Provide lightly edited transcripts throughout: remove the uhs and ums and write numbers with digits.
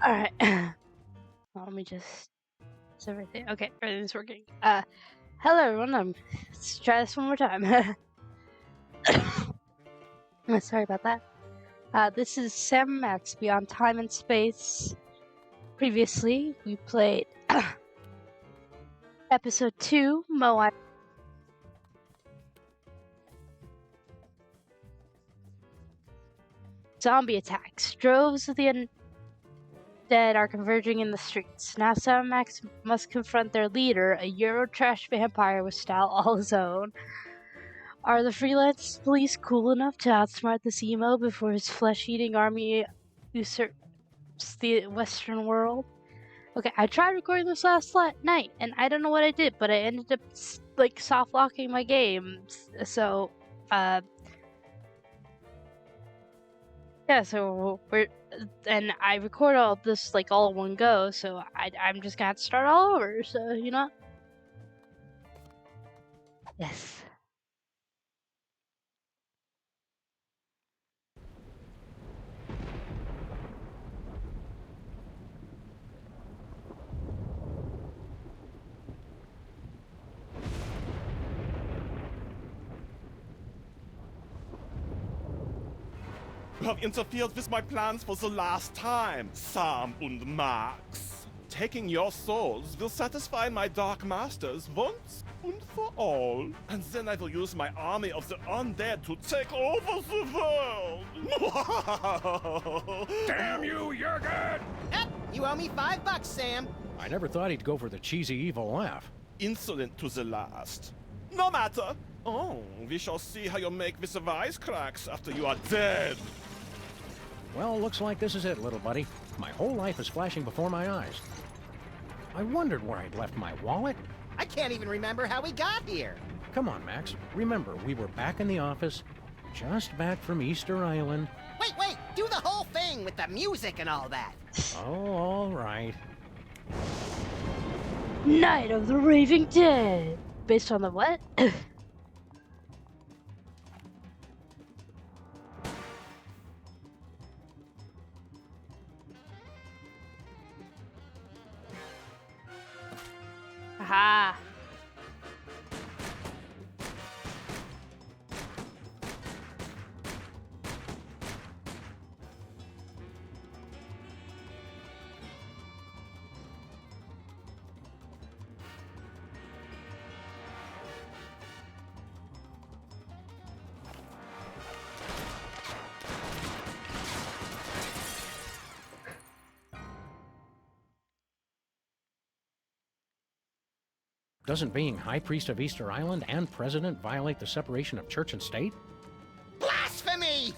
Alright. Let me just... Is everything... Okay, everything's working. Hello everyone, let's try this one more time. Sorry about that. This is Sam Max Beyond Time and Space. Previously, we played Episode 2, Moai. Zombie attacks. Droves of the undead are converging in the streets. Now Sam Max must confront their leader, a Eurotrash vampire with style all his own. Are the freelance police cool enough to outsmart this emo before his flesh-eating army usurps the Western world? Okay, I tried recording this last night, and I don't know what I did, but I ended up, like, soft-locking my game. So, yeah, so and I record all this, like, all in one go, so I'm just gonna have to start all over, so, you know? Yes. You have interfered with my plans for the last time, Sam and Max. Taking your souls will satisfy my dark masters once and for all. And then I will use my army of the undead to take over the world. Damn you, Jurgen! You owe me $5, Sam. I never thought he'd go for the cheesy evil laugh. Insolent to the last. No matter. Oh, we shall see how you make with the wisecracks after you are dead. Well, looks like this is it, little buddy. My whole life is flashing before my eyes. I wondered where I'd left my wallet. I can't even remember how we got here. Come on, Max. Remember, we were back in the office, just back from Easter Island. Wait, do the whole thing with the music and all that. Oh, all right. Night of the Raving Dead! Based on the what? Aha! Doesn't being High Priest of Easter Island and President violate the separation of church and state? Blasphemy!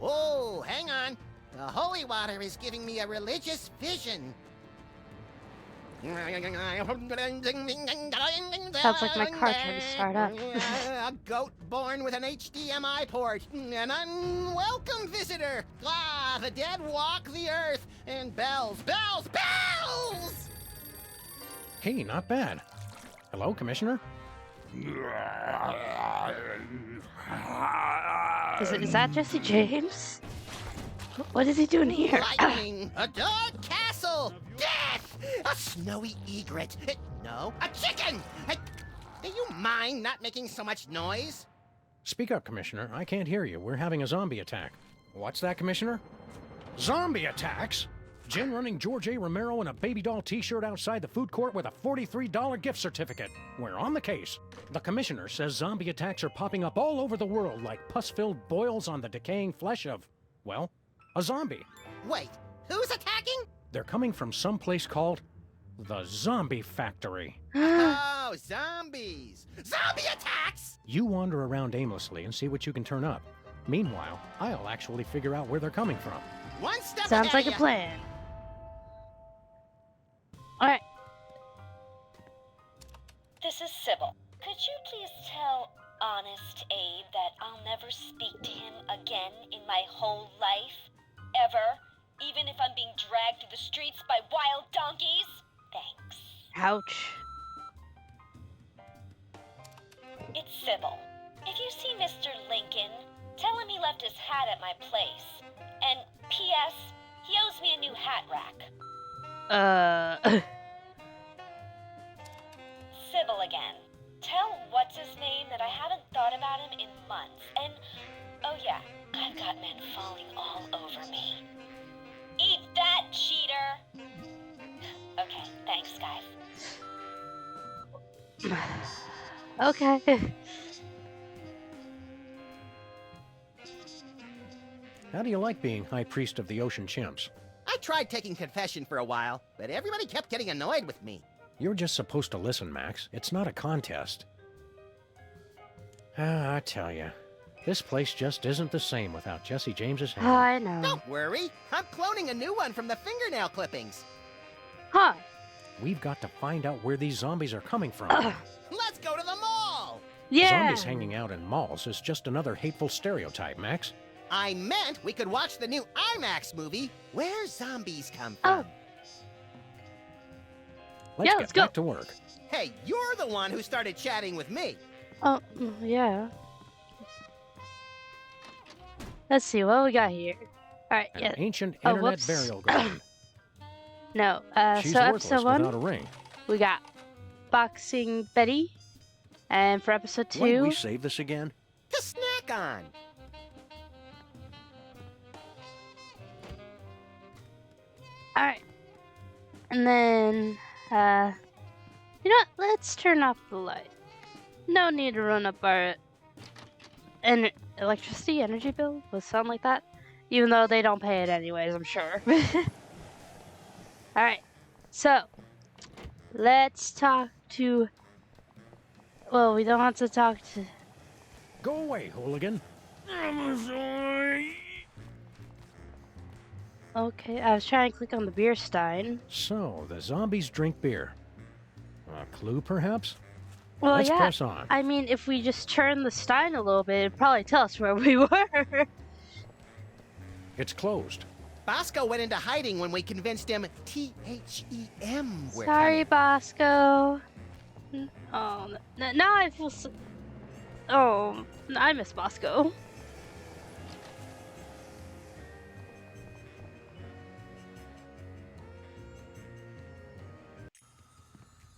Oh, hang on. The holy water is giving me a religious vision. Sounds like my car trying to start up. A goat born with an HDMI port. An unwelcome visitor. Ah, the dead walk the earth. And bells. Hey, not bad. Hello, Commissioner? Is that Jesse James? What is he doing here? Lightning. A dark castle. Death. A snowy egret. No, a chicken. Do you mind not making so much noise? Speak up, Commissioner. I can't hear you. We're having a zombie attack. What's that, Commissioner? Zombie attacks? Jen running George A. Romero in a baby doll t-shirt outside the food court with a $43 gift certificate. We're on the case. The Commissioner says zombie attacks are popping up all over the world like pus-filled boils on the decaying flesh of, well, a zombie. Wait, who's attacking? They're coming from some place called the Zombie Factory. Oh, zombies. Zombie attacks! You wander around aimlessly and see what you can turn up. Meanwhile, I'll actually figure out where they're coming from. One step Sounds ahead like of a ya. plan. Alright. This is Sybil. Could you please tell Honest Abe that I'll never speak to him again in my whole life? Ever? Even if I'm being dragged through the streets by wild donkeys? Thanks. Ouch. It's Sybil. If you see Mr. Lincoln, tell him he left his hat at my place. And P.S. He owes me a new hat hat rack. Sybil again. Tell what's his name that I haven't thought about him in months. And, oh yeah, I've got men falling all over me. Eat that, cheater! Okay, thanks, guys. Okay. How do you like being High Priest of the Ocean Chimps? I tried taking confession for a while, but everybody kept getting annoyed with me. You're just supposed to listen, Max. It's not a contest. Ah, I tell you, this place just isn't the same without Jesse James's hand. I know. Don't worry, I'm cloning a new one from the fingernail clippings. Huh. We've got to find out where these zombies are coming from. Let's go to the mall! Yeah. Zombies hanging out in malls is just another hateful stereotype, Max. I meant we could watch the new IMAX movie, Where Zombies Come Oh. From. Let's let's get go. back to work. Hey, you're the one who started chatting with me. Oh, yeah. Let's see what we got here. Alright, An yeah. ancient Oh, internet whoops. burial ground. No, She's so worthless episode 1, without a ring. we got Boxing Betty. And for episode Why did 2, we save this again? To snack on. alright. And then, you know what? Let's turn off the light. No need to run up our electricity energy bill with something like that. Even though they don't pay it anyways, I'm sure. Alright, so let's talk to. Well, we don't have to talk to. Go away, hooligan. Okay, I was trying to click on the beer stein. So, the zombies drink beer. A clue, perhaps? Well, Let's yeah. press on. I mean, if we just turn the stein a little bit, it'd probably tell us where we were. It's closed. Bosco went into hiding when we convinced him T-H-E-M were Sorry, coming. Bosco. Oh, now I feel so. Oh, I miss Bosco.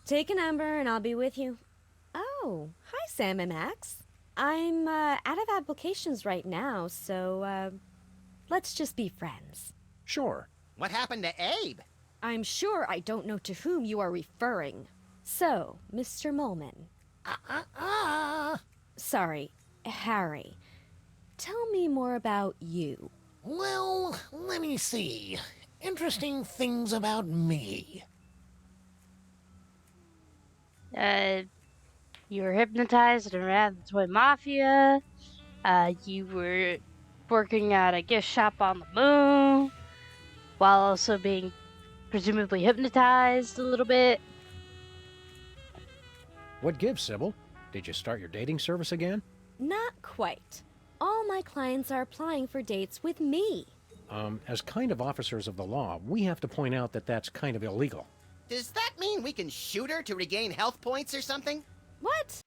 Take a number and I'll be with you. Oh, hi Sam and Max. I'm out of applications right now, so let's just be friends. Sure. What happened to Abe? I'm sure I don't know to whom you are referring. So, Mr. Molman. Sorry, Harry. Tell me more about you. Well, let me see. Interesting things about me. You were hypnotized and ran the toy mafia. You were working at a gift shop on the moon, while also being presumably hypnotized a little bit. What gives, Sybil? Did you start your dating service again? Not quite. All my clients are applying for dates with me. As kind of officers of the law, we have to point out that that's kind of illegal. Does that mean we can shoot her to regain health points or something? What?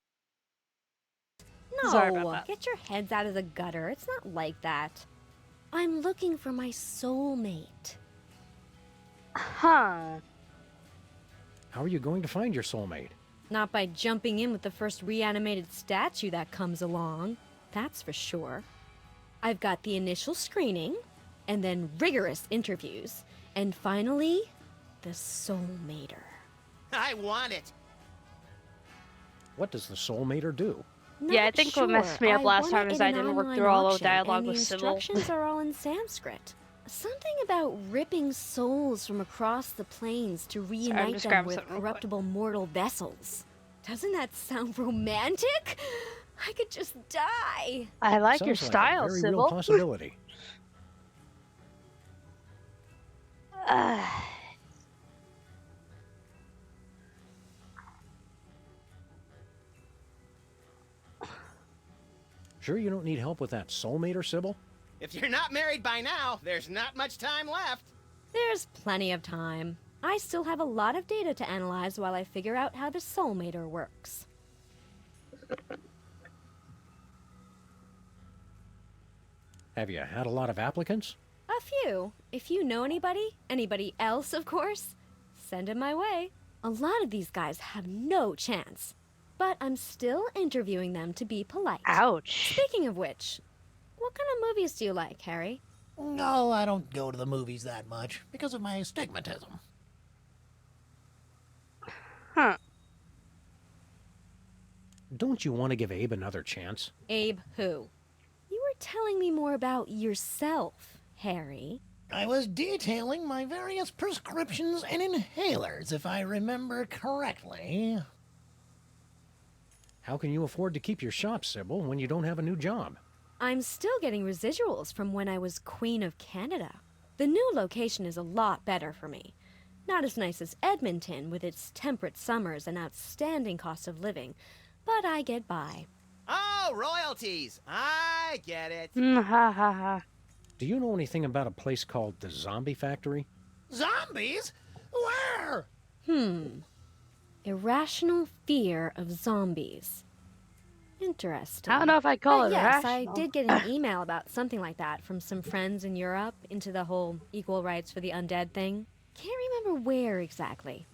No, Sorry about that. get your heads out of the gutter. It's not like that. I'm looking for my soulmate. Huh. How are you going to find your soulmate? Not by jumping in with the first reanimated statue that comes along. That's for sure. I've got the initial screening, and then rigorous interviews, and finally, the soulmater. I want it. What does the soulmater do? Yeah, I Not think what messed sure. me up last won time it is in I an didn't work online through all the auction, dialogue and with the Sybil. instructions are all in Sanskrit. Something about ripping souls from across the planes to reunite just them grabbing with something real quick. corruptible mortal vessels. Doesn't that sound romantic? I could just die. I like Sounds your like style, a very Sybil. real possibility. Sure you don't need help with that soulmater, Sybil? If you're not married by now, there's not much time left. There's plenty of time. I still have a lot of data to analyze while I figure out how the soulmater works. Have you had a lot of applicants? A few. If you know anybody else, of course, send 'em my way. A lot of these guys have no chance. But I'm still interviewing them to be polite. Ouch. Speaking of which, what kind of movies do you like, Harry? No, I don't go to the movies that much because of my astigmatism. Huh. Don't you want to give Abe another chance? Abe who? You were telling me more about yourself, Harry. I was detailing my various prescriptions and inhalers, if I remember correctly. How can you afford to keep your shop, Sybil, when you don't have a new job? I'm still getting residuals from when I was Queen of Canada. The new location is a lot better for me. Not as nice as Edmonton with its temperate summers and outstanding cost of living, but I get by. Oh, royalties. I get it. Ha ha ha. Do you know anything about a place called the Zombie Factory? Zombies? Where? Irrational fear of zombies. Interesting. I don't know if I'd call But it yes, irrational. I did get an email about something like that from some friends in Europe into the whole equal rights for the undead thing. Can't remember where exactly.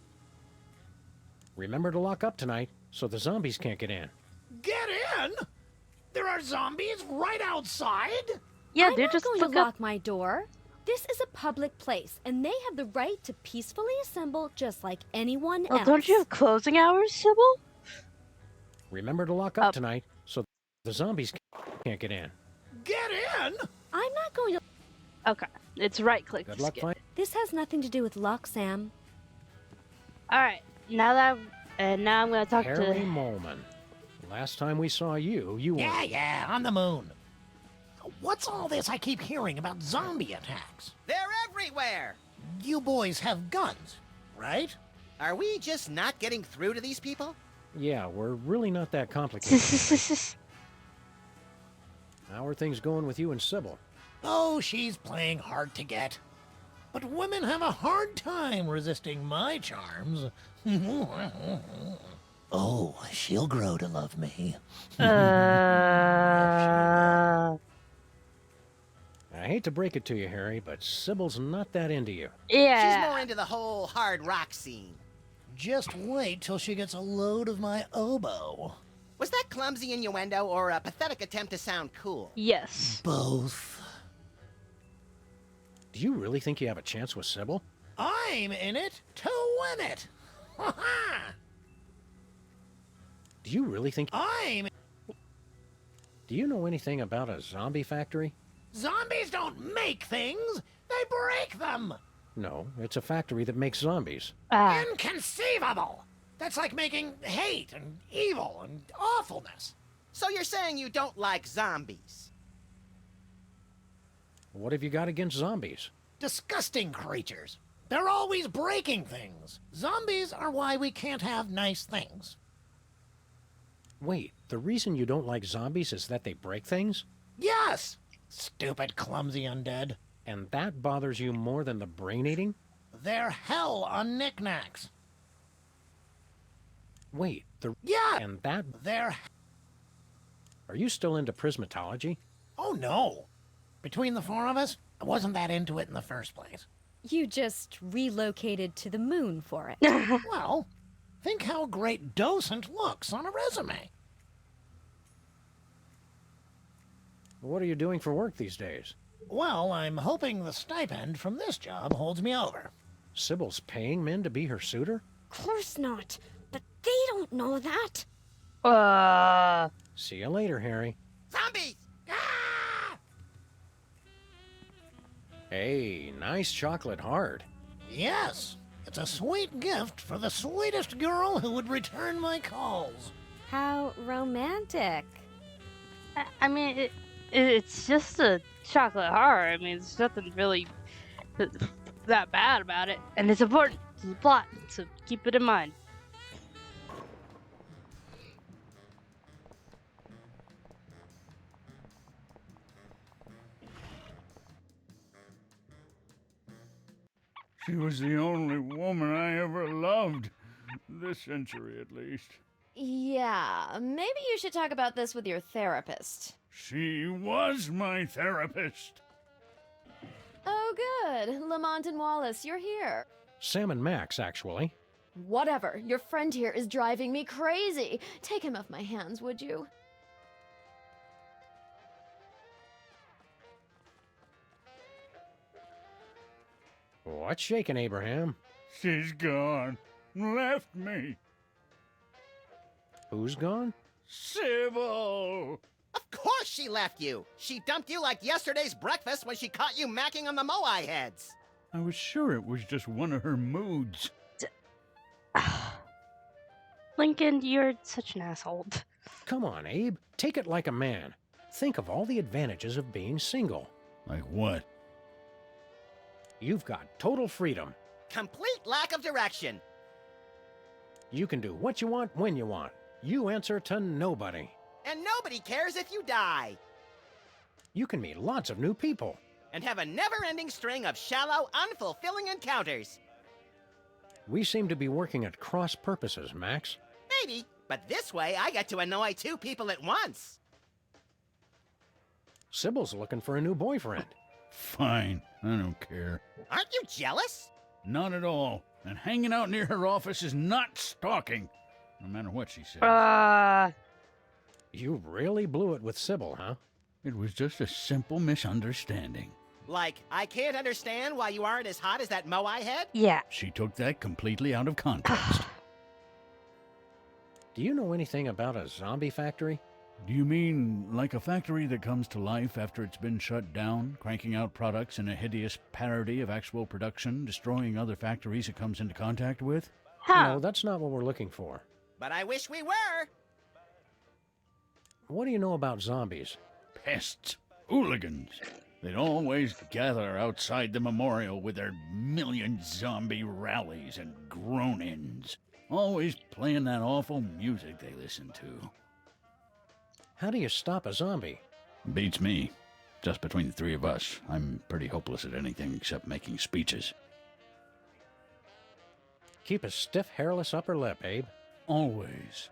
Remember to lock up tonight so the zombies can't get in. Get in? There are zombies right outside? Yeah, I'm they're not just going to look up. lock my door. This is a public place, and they have the right to peacefully assemble just like anyone Well, else. don't you have closing hours, Sybil? Remember to lock up tonight so the zombies can't get in. Get in? I'm not going to... Okay, it's right click. Good to luck skip. finding. This has nothing to do with luck, Sam. All right, now I'm gonna talk Harry to. Molman. Last time we saw you, you were... Yeah, on the moon. What's all this I keep hearing about zombie attacks? They're everywhere. You boys have guns, right? Are we just not getting through to these people? Yeah, we're really not that complicated. How are things going with you and Sybil? Oh, she's playing hard to get. But women have a hard time resisting my charms. Oh, she'll grow to love me. I hate to break it to you, Harry, but Sybil's not that into you. Yeah. She's more into the whole hard rock scene. Just wait till she gets a load of my oboe. Was that clumsy innuendo or a pathetic attempt to sound cool? Yes. Both. Do you really think you have a chance with Sybil? I'm in it to win it. Ha ha! Do you really think... I'm... Do you know anything about a zombie factory? Zombies don't make things, they break them. No, it's a factory that makes zombies. Inconceivable! That's like making hate and evil and awfulness. So you're saying you don't like zombies? What have you got against zombies? Disgusting creatures. They're always breaking things. Zombies are why we can't have nice things. Wait, the reason you don't like zombies is that they break things? Yes! Stupid, clumsy undead. And that bothers you more than the brain eating? They're hell on knickknacks. Wait, Yeah! And that... They're... Are you still into prismatology? Oh, no. Between the four of us, I wasn't that into it in the first place. You just relocated to the moon for it. Well, think how great docent looks on a resume. What are you doing for work these days? Well, I'm hoping the stipend from this job holds me over. Sybil's paying men to be her suitor? Of course not. But they don't know that. See you later, Harry. Zombies! Ah! Hey, nice chocolate heart. Yes, it's a sweet gift for the sweetest girl who would return my calls. How romantic. I mean, it's just a chocolate heart. I mean, there's nothing really that bad about it, and it's important to the plot, so keep it in mind. She was the only woman I ever loved. This century, at least. Yeah, maybe you should talk about this with your therapist. She was my therapist. Oh, good. Lamont and Wallace, you're here. Sam and Max, actually. Whatever. Your friend here is driving me crazy. Take him off my hands, would you? What's shaking, Abraham? She's gone. Left me. Who's gone? Sybil! Of course she left you! She dumped you like yesterday's breakfast when she caught you macking on the Moai heads! I was sure it was just one of her moods. Lincoln, you're such an asshole. Come on, Abe. Take it like a man. Think of all the advantages of being single. Like what? You've got total freedom. Complete lack of direction! You can do what you want when you want. You answer to nobody. And nobody cares if you die! You can meet lots of new people. And have a never-ending string of shallow, unfulfilling encounters! We seem to be working at cross purposes, Max. Maybe, but this way I get to annoy two people at once! Sybil's looking for a new boyfriend. Fine, I don't care. Aren't you jealous? Not at all. And hanging out near her office is not stalking, no matter what she says. You really blew it with Sybil, huh? It was just a simple misunderstanding. Like, I can't understand why you aren't as hot as that Moai head? Yeah. She took that completely out of context. Do you know anything about a zombie factory? Do you mean like a factory that comes to life after it's been shut down, cranking out products in a hideous parody of actual production, destroying other factories it comes into contact with? No, that's not what we're looking for. But I wish we were! What do you know about zombies? Pests. Hooligans. They'd always gather outside the memorial with their million zombie rallies and groan-ins. Always playing that awful music they listen to. How do you stop a zombie? Beats me. Just between the three of us, I'm pretty hopeless at anything except making speeches. Keep a stiff, hairless upper lip, Abe. Always.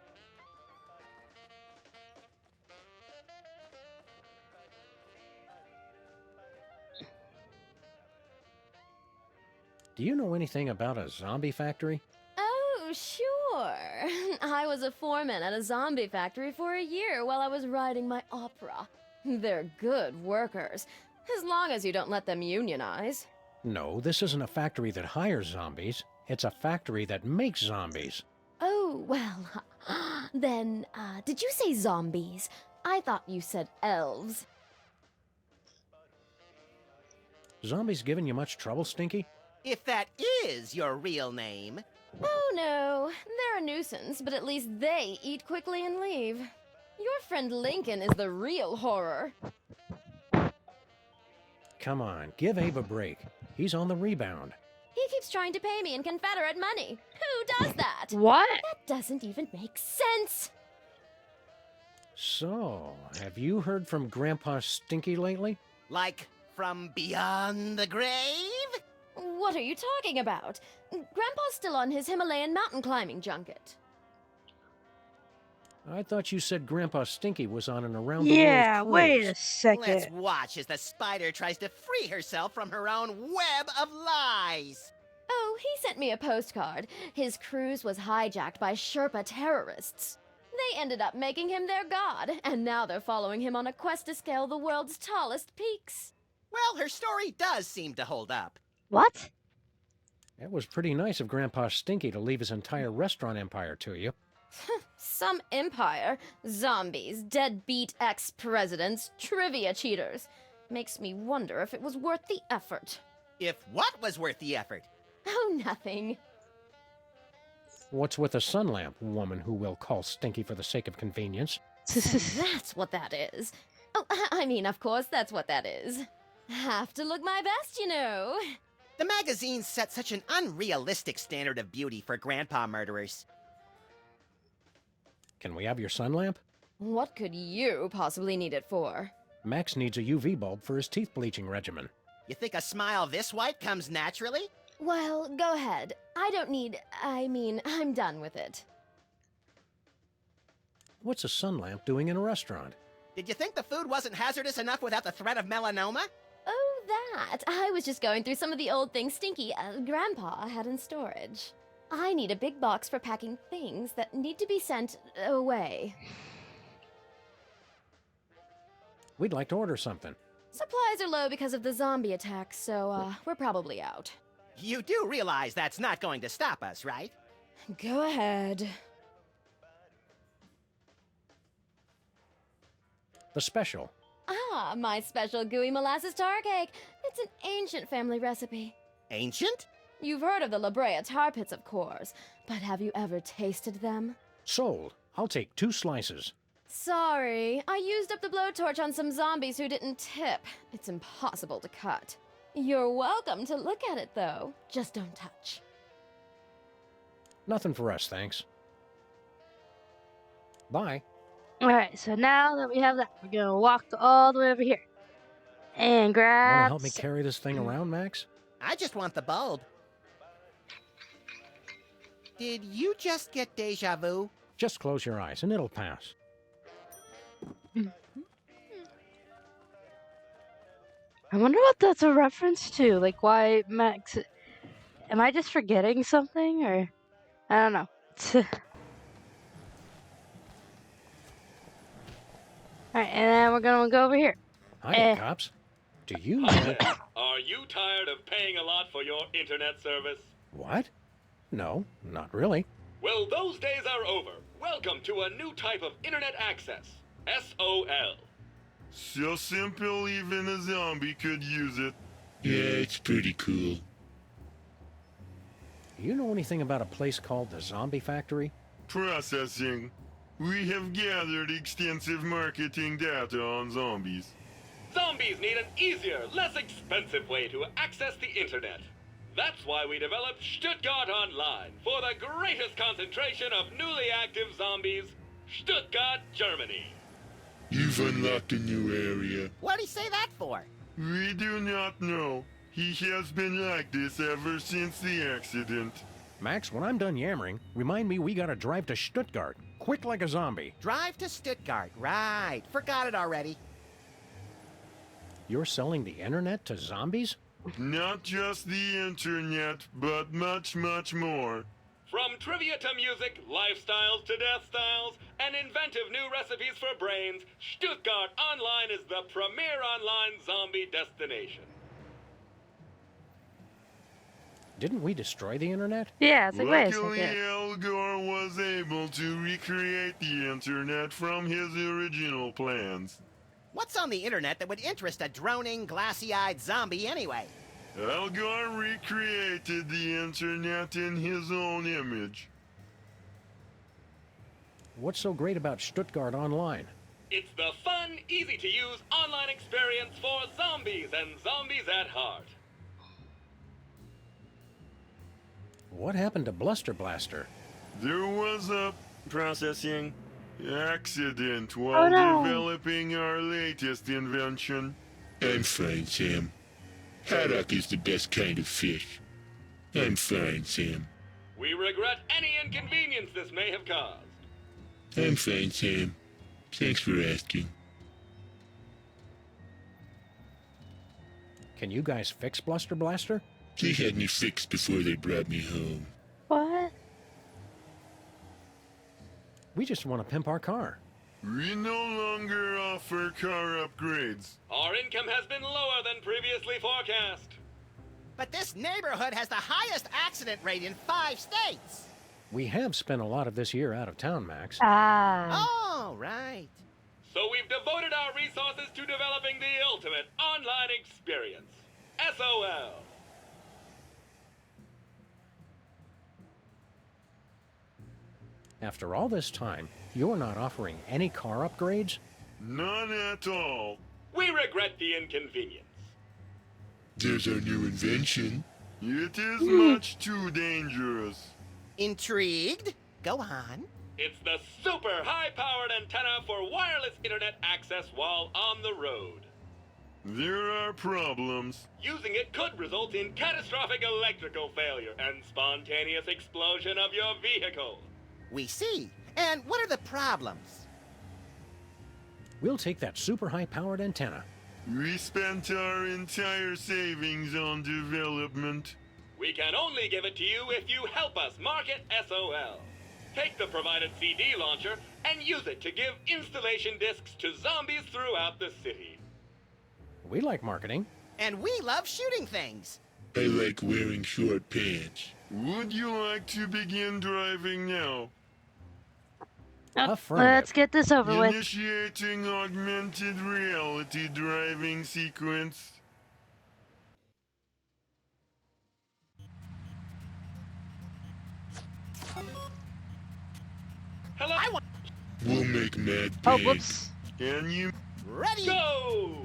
Do you know anything about a zombie factory? Oh, sure. I was a foreman at a zombie factory for a year while I was writing my opera. They're good workers, as long as you don't let them unionize. No, this isn't a factory that hires zombies. It's a factory that makes zombies. Oh, well, then, did you say zombies? I thought you said elves. Zombies giving you much trouble, Stinky? If that is your real name. Oh, no. They're a nuisance, but at least they eat quickly and leave. Your friend Lincoln is the real horror. Come on, give Abe a break. He's on the rebound. He keeps trying to pay me in Confederate money. Who does that? What? That doesn't even make sense. So, have you heard from Grandpa Stinky lately? Like, from beyond the grave? What are you talking about? Grandpa's still on his Himalayan mountain climbing junket. I thought you said Grandpa Stinky was on an around Yeah, the world wait a cruise. second. Let's watch as the spider tries to free herself from her own web of lies. Oh, he sent me a postcard. His cruise was hijacked by Sherpa terrorists. They ended up making him their god, and now they're following him on a quest to scale the world's tallest peaks. Well, her story does seem to hold up. What? It was pretty nice of Grandpa Stinky to leave his entire restaurant empire to you. Some empire. Zombies, deadbeat ex-presidents, trivia cheaters. Makes me wonder if it was worth the effort. If what was worth the effort? Oh, nothing. What's with a sun lamp, woman who will call Stinky for the sake of convenience? That's what that is. Oh, I mean, of course, that's what that is. Have to look my best, you know. The magazine set such an unrealistic standard of beauty for grandpa murderers. Can we have your sun lamp? What could you possibly need it for? Max needs a UV bulb for his teeth bleaching regimen. You think a smile this white comes naturally? Well, go ahead. I'm done with it. What's a sun lamp doing in a restaurant? Did you think the food wasn't hazardous enough without the threat of melanoma? Oh, that? I was just going through some of the old things Stinky, Grandpa, had in storage. I need a big box for packing things that need to be sent away. We'd like to order something. Supplies are low because of the zombie attack, so, we're probably out. You do realize that's not going to stop us, right? Go ahead. The special. Ah, my special gooey molasses tar cake. It's an ancient family recipe. Ancient? You've heard of the La Brea tar pits, of course, but have you ever tasted them? Sold. I'll take 2 slices. Sorry, I used up the blowtorch on some zombies who didn't tip. It's impossible to cut. You're welcome to look at it, though. Just don't touch. Nothing for us, thanks. Bye. Alright, so now that we have that, we're gonna walk all the way over here. And Want to grab... help me carry this thing around, Max? I just want the bulb. Did you just get deja vu? Just close your eyes and it'll pass. I wonder what that's a reference to. Like, why Max... Am I just forgetting something, or... I don't know. Alright, and then we're gonna go over here. Hiya, cops. Do you know... Are you tired of paying a lot for your internet service? What? No, not really. Well, those days are over. Welcome to a new type of internet access. SOL. So simple even a zombie could use it. Yeah, it's pretty cool. Do you know anything about a place called the Zombie Factory? Processing. We have gathered extensive marketing data on zombies. Zombies need an easier, less expensive way to access the internet. That's why we developed Stuttgart Online for the greatest concentration of newly active zombies, Stuttgart, Germany. You've unlocked a new area. What'd he say that for? We do not know. He has been like this ever since the accident. Max, when I'm done yammering, remind me we gotta drive to Stuttgart. Quick like a zombie. Drive to Stuttgart. Right. Forgot it already. You're selling the internet to zombies? Not just the internet, but much, much more. From trivia to music, lifestyles to death styles, and inventive new recipes for brains, Stuttgart Online is the premier online zombie destination. Didn't we destroy the internet? Yeah, it's like, wait a Luckily, second. Al Gore was able to recreate the internet from his original plans. What's on the internet that would interest a droning, glassy-eyed zombie anyway? Al Gore recreated the internet in his own image. What's so great about Stuttgart Online? It's the fun, easy-to-use online experience for zombies and zombies at heart. What happened to Bluster Blaster? There was a processing accident while developing our latest invention. I'm fine, Sam. Haddock is the best kind of fish. I'm fine, Sam. We regret any inconvenience this may have caused. I'm fine, Sam. Thanks for asking. Can you guys fix Bluster Blaster? They had me fixed before they brought me home. What? We just want to pimp our car. We no longer offer car upgrades. Our income has been lower than previously forecast. But this neighborhood has the highest accident rate in 5 states. We have spent a lot of this year out of town, Max. Oh, right. So we've devoted our resources to developing the ultimate online experience. SOL. After all this time, you're not offering any car upgrades? None at all. We regret the inconvenience. There's our new invention. It is much too dangerous. Intrigued? Go on. It's the super high-powered antenna for wireless internet access while on the road. There are problems. Using it could result in catastrophic electrical failure and spontaneous explosion of your vehicle. We see. And what are the problems? We'll take that super high-powered antenna. We spent our entire savings on development. We can only give it to you if you help us market SOL. Take the provided CD launcher and use it to give installation discs to zombies throughout the city. We like marketing. And we love shooting things. I like wearing short pants. Would you like to begin driving now? Affirmative. Let's get this over with. Initiating augmented reality driving sequence. Hello? We'll make mad Oh, bank. whoops. Can you? Ready? Go!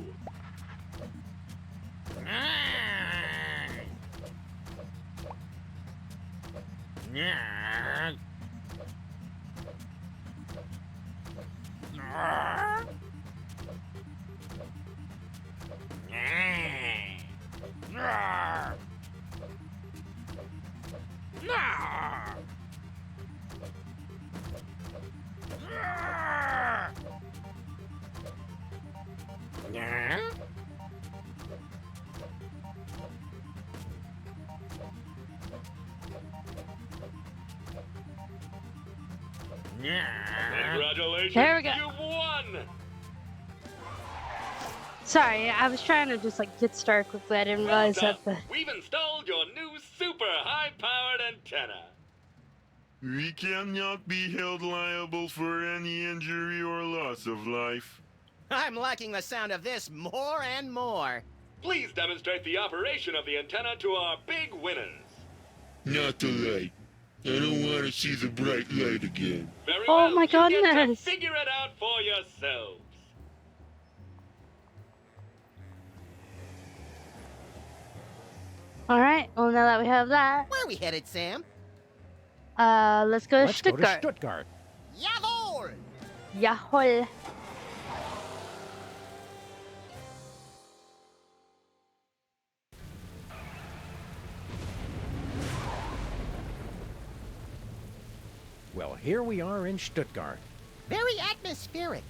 Congratulations, There we go. you've won! Sorry, I was trying to just like get started quickly. I didn't Well realize done. that the. We've installed your new super high-powered antenna. We cannot be held liable for any injury or loss of life. I'm liking the sound of this more and more. Please demonstrate the operation of the antenna to our big winners. Not the light. I don't want to see the bright light again. Very Oh well. my You get to goodness. figure it out for yourselves. All right. Well, now that we have that, Where are we headed, Sam? let's go to Let's go to Stuttgart. Stuttgart. Jawohl! Jawohl. Well, here we are in Stuttgart. Very atmospheric.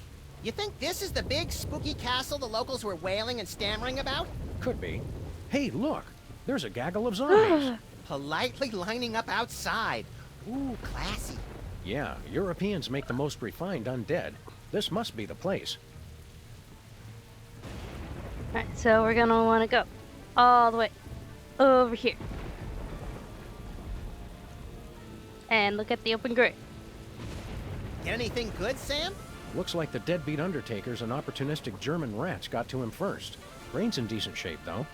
You think this is the big spooky castle the locals were wailing and stammering about? Could be. Hey, look. There's a gaggle of zombies. Politely lining up outside. Ooh, classy. Yeah, Europeans make the most refined undead. This must be the place. Alright, so we're gonna want to go all the way over here. And look at the open grave. Get anything good, Sam? Looks like the deadbeat undertakers and opportunistic German rats got to him first. Brain's in decent shape, though.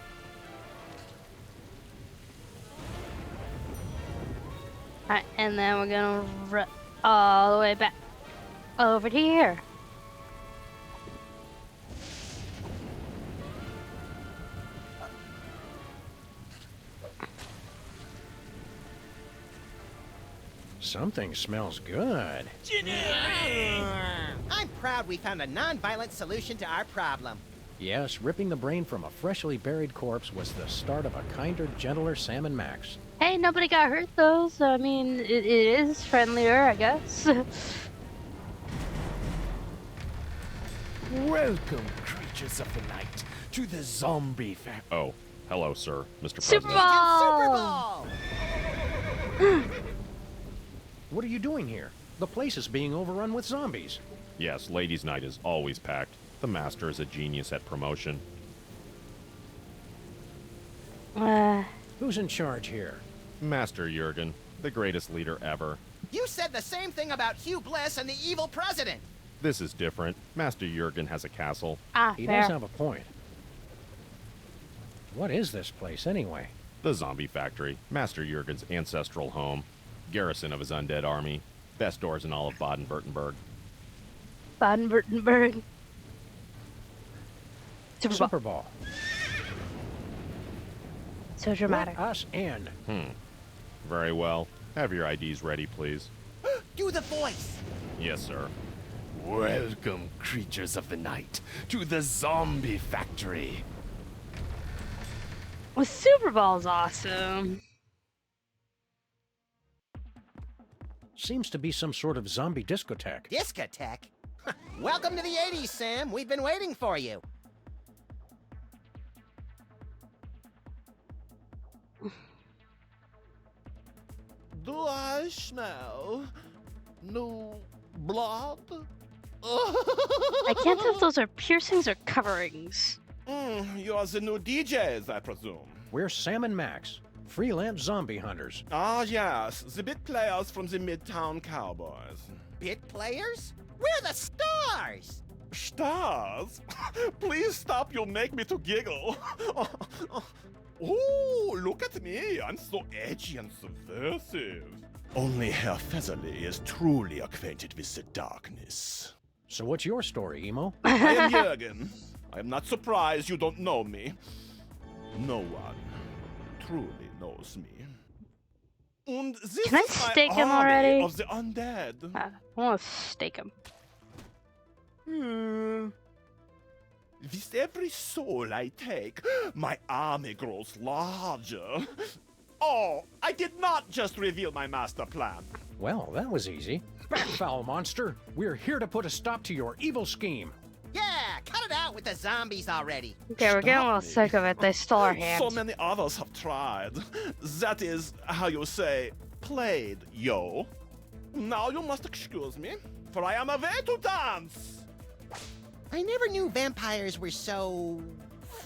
Alright, and then we're gonna run all the way back over to here. Something smells good. I'm proud we found a non-violent solution to our problem. Yes, ripping the brain from a freshly buried corpse was the start of a kinder, gentler Sam and Max. Hey, nobody got hurt though, so I mean, it is friendlier, I guess. Welcome, creatures of the night, to the zombie factory. Oh, hello, sir, Mr. Super President. Bowl! Super Bowl! What are you doing here? The place is being overrun with zombies. Yes, ladies' night is always packed. The master is a genius at promotion. Who's in charge here? Master Jurgen, the greatest leader ever. You said the same thing about Hugh Bliss and the evil president. This is different. Master Jurgen has a castle. He Fair. does have a point. What is this place, anyway? The zombie factory. Master Jurgen's ancestral home. Garrison of his undead army. Best doors in all of Baden-Württemberg. Baden-Württemberg. Super Bowl. Super Bowl. So dramatic. Let us in. Very well. Have your IDs ready, please. Do the voice. Yes, sir. Welcome, creatures of the night, to the zombie factory. Well, Super Bowl's awesome. Seems to be some sort of zombie discotheque. Discotheque? Welcome to the 80s, Sam. We've been waiting for you. Do I smell new blood? I can't tell if those are piercings or coverings. You are the new DJs, I presume. We're Sam and Max, freelance zombie hunters. Ah, yes, the bit players from the Midtown Cowboys. Bit players? We're the stars! Stars? Please stop, you'll make me to giggle. Oh, look at me, I'm so edgy and subversive. Only Herr Featherly is truly acquainted with the darkness. So what's your story, Emo? I am Jürgen. I am not surprised you don't know me. No one truly knows me. And this Can I is my stake him army already? of the undead. I want to stake him. With every soul I take, my army grows larger. Oh, I did not just reveal my master plan. Well, that was easy. Back, foul monster. We're here to put a stop to your evil scheme. Yeah, cut it out with the zombies already. Okay, we're getting a little Stop sick of it. They stole our hands. So many others have tried. That is how you say, played, yo. Now you must excuse me, for I am away to dance. I never knew vampires were so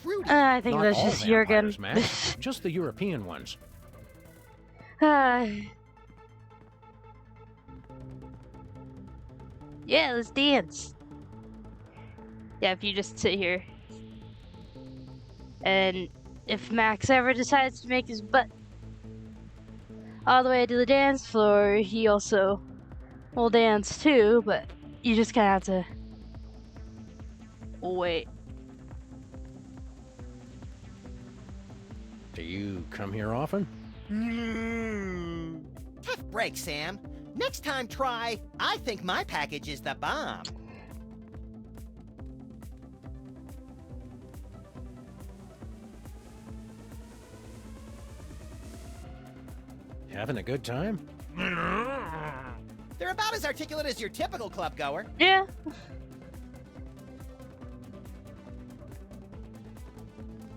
fruity. I think Not that's all just vampires, Jürgen. Max. Just the European ones. Yeah, let's dance. Yeah, if you just sit here. And if Max ever decides to make his butt all the way to the dance floor, he also will dance too, but you just kind of have to wait. Do you come here often? Tough break, Sam. Next time try, I think my package is the bomb. Having a good time? They're about as articulate as your typical club goer. Yeah.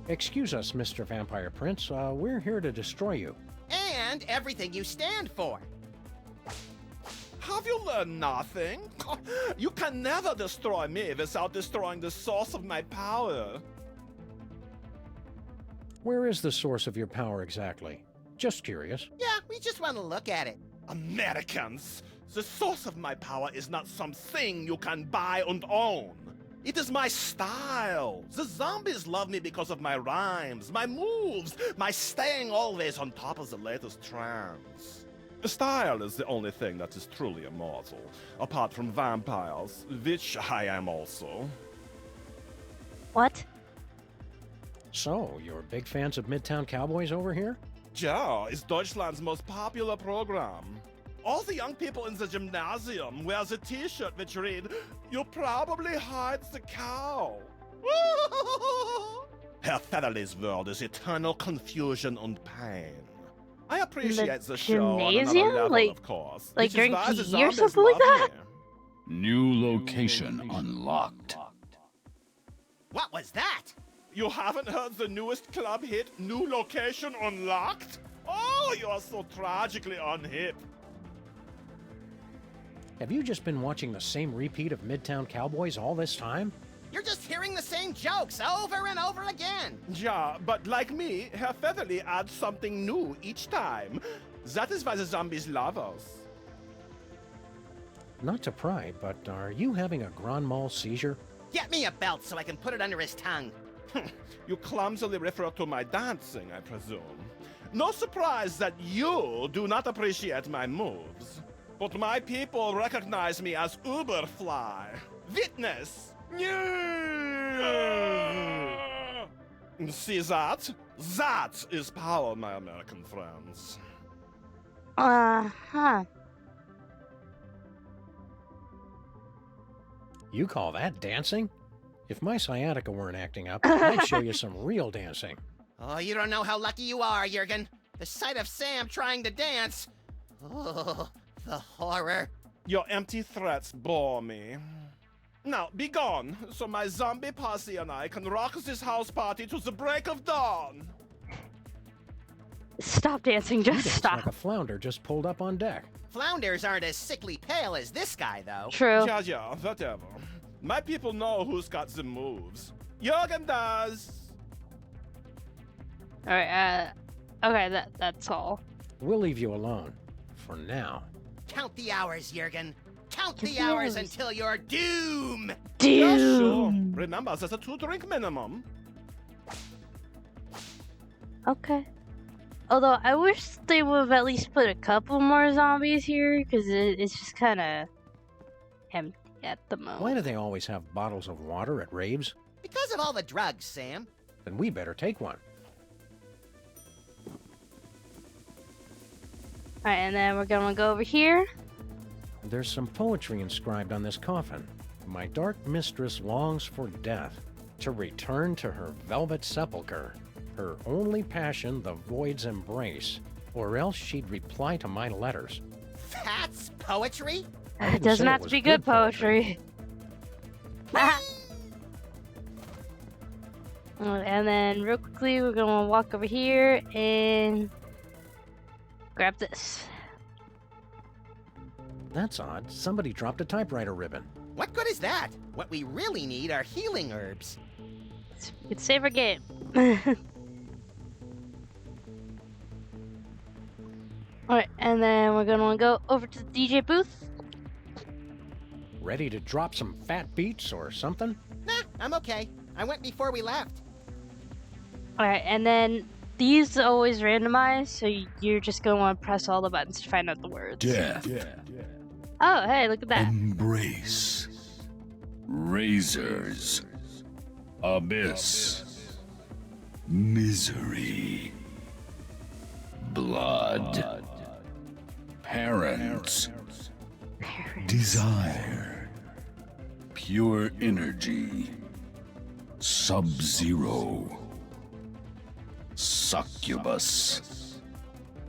Excuse us, Mr. Vampire Prince. We're here to destroy you. And everything you stand for. Have you learned nothing? You can never destroy me without destroying the source of my power. Where is the source of your power exactly? Just curious. Yeah, we just want to look at it. Americans, the source of my power is not something you can buy and own. It is my style. The zombies love me because of my rhymes, my moves, my staying always on top of the latest trends. Style is the only thing that is truly immortal, apart from vampires, which I am also. What? So, you're big fans of Midtown Cowboys over here? Ja, is Deutschland's most popular program. All the young people in the gymnasium wear the t-shirt which read, "You probably hide the cow." Herr Featherly's world is eternal confusion and pain. I appreciate the show on another gymnasium? level, Like- of course. like which is during why the PE or zombies something like love that? me. New location unlocked. What was that? You haven't heard the newest club hit, New Location Unlocked? Oh, you are so tragically unhip. Have you just been watching the same repeat of Midtown Cowboys all this time? You're just hearing the same jokes over and over again. Ja, but like me, Herr Featherly adds something new each time. That is why the zombies love us. Not to pry, but are you having a grand mal seizure? Get me a belt so I can put it under his tongue. You clumsily refer to my dancing, I presume. No surprise that you do not appreciate my moves. But my people recognize me as Uberfly. Witness! See that? That is power, my American friends. Uh-huh. You call that dancing? If my sciatica weren't acting up, I'd show you some real dancing. Oh, you don't know how lucky you are, Jürgen. The sight of Sam trying to dance. Oh, the horror. Your empty threats bore me. Now, be gone, so my zombie posse and I can rock this house party to the break of dawn. Stop dancing, You just dance stop. like a flounder just pulled up on deck. Flounders aren't as sickly pale as this guy, though. True. Yeah, whatever. My people know who's got the moves. Jürgen does. Alright, okay, that's all. We'll leave you alone. For now. Count the hours, Jurgen. Count the the hours hours. until your doom. Yeah, sure. Doom. Remember, there's a 2-drink minimum. Okay. Although, I wish they would have at least put a couple more zombies here, because it's just kind of empty at the moment. Why do they always have bottles of water at raves? Because of all the drugs, Sam. Then we better take one. Alright, and then we're gonna go over here. There's some poetry inscribed on this coffin. My dark mistress longs for death, to return to her velvet sepulchre, her only passion the void's embrace, or else she'd reply to my letters. That's poetry? I It didn't doesn't say it have to was be good poetry. poetry. And then, real quickly, we're gonna walk over here and grab this. That's odd. Somebody dropped a typewriter ribbon. What good is that? What we really need are healing herbs. We could save our game. Alright, and then we're gonna go over to the DJ booth. Ready to drop some fat beats or something? Nah, I'm okay. I went before we left. Alright, and then these always randomized, so you're just gonna want to press all the buttons to find out the words. Death. Oh, hey, look at that. Embrace. Razors. Abyss. Misery. Blood. Parents. Desire. Pure energy. Sub-Zero. Succubus.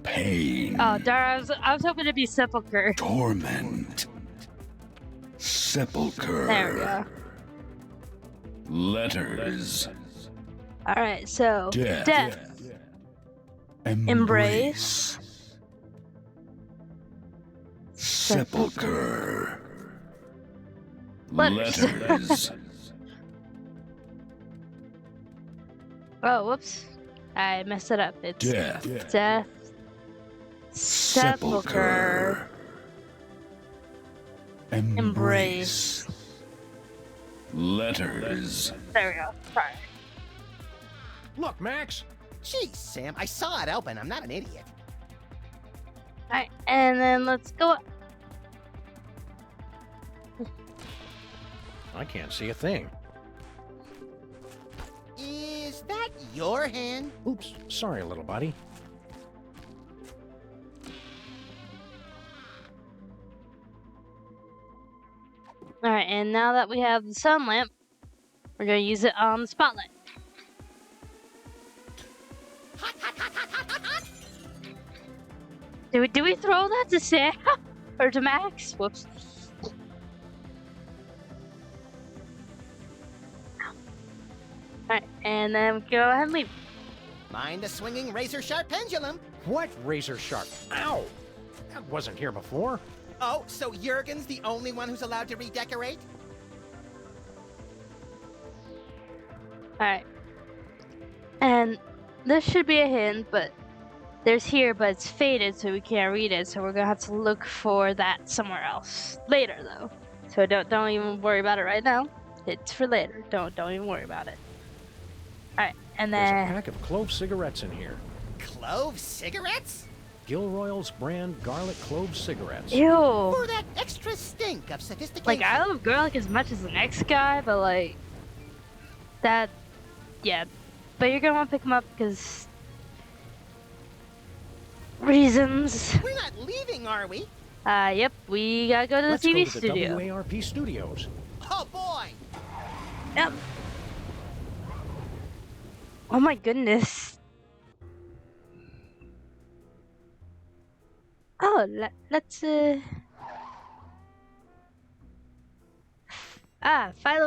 Pain. Oh, darn, I was hoping to be Sepulchre. Torment. Sepulchre. There we go. Letters. Alright, so, Death. Embrace. Sepulchre. Letters. Letters. Oh, whoops. I messed it up. It's Death. Death. Sepulchre. Embrace. Letters. There we go. Sorry. Look, Max! Jeez, Sam, I saw it open. I'm not an idiot. Alright, and then let's go up. I can't see a thing. Is that your hand? Oops, sorry, little buddy. Alright, and now that we have the sun lamp, we're gonna use it on the spotlight. Did we throw that to Sam? Or to Max? Whoops. Alright, and then go ahead and leave. Mind the swinging razor-sharp pendulum. What razor sharp? Ow! That wasn't here before. Oh, so Jurgen's the only one who's allowed to redecorate? Alright. And this should be a hint, but there's here, but it's faded, so we can't read it. So we're gonna have to look for that somewhere else later, though. So don't even worry about it right now. It's for later. Don't even worry about it. Alright, and There's a then pack of clove cigarettes in here. Clove cigarettes? Gilroy's brand garlic clove cigarettes. ew. Or that extra stink of sophistication? Like I love garlic as much as the next guy, but like that, yeah. But you're gonna want to pick them up because reasons. We're not leaving, are we? Yep. We gotta go to the Let's TV go to studio. the WARP studios. Oh boy! Yep. Oh my goodness. Oh, let's Philo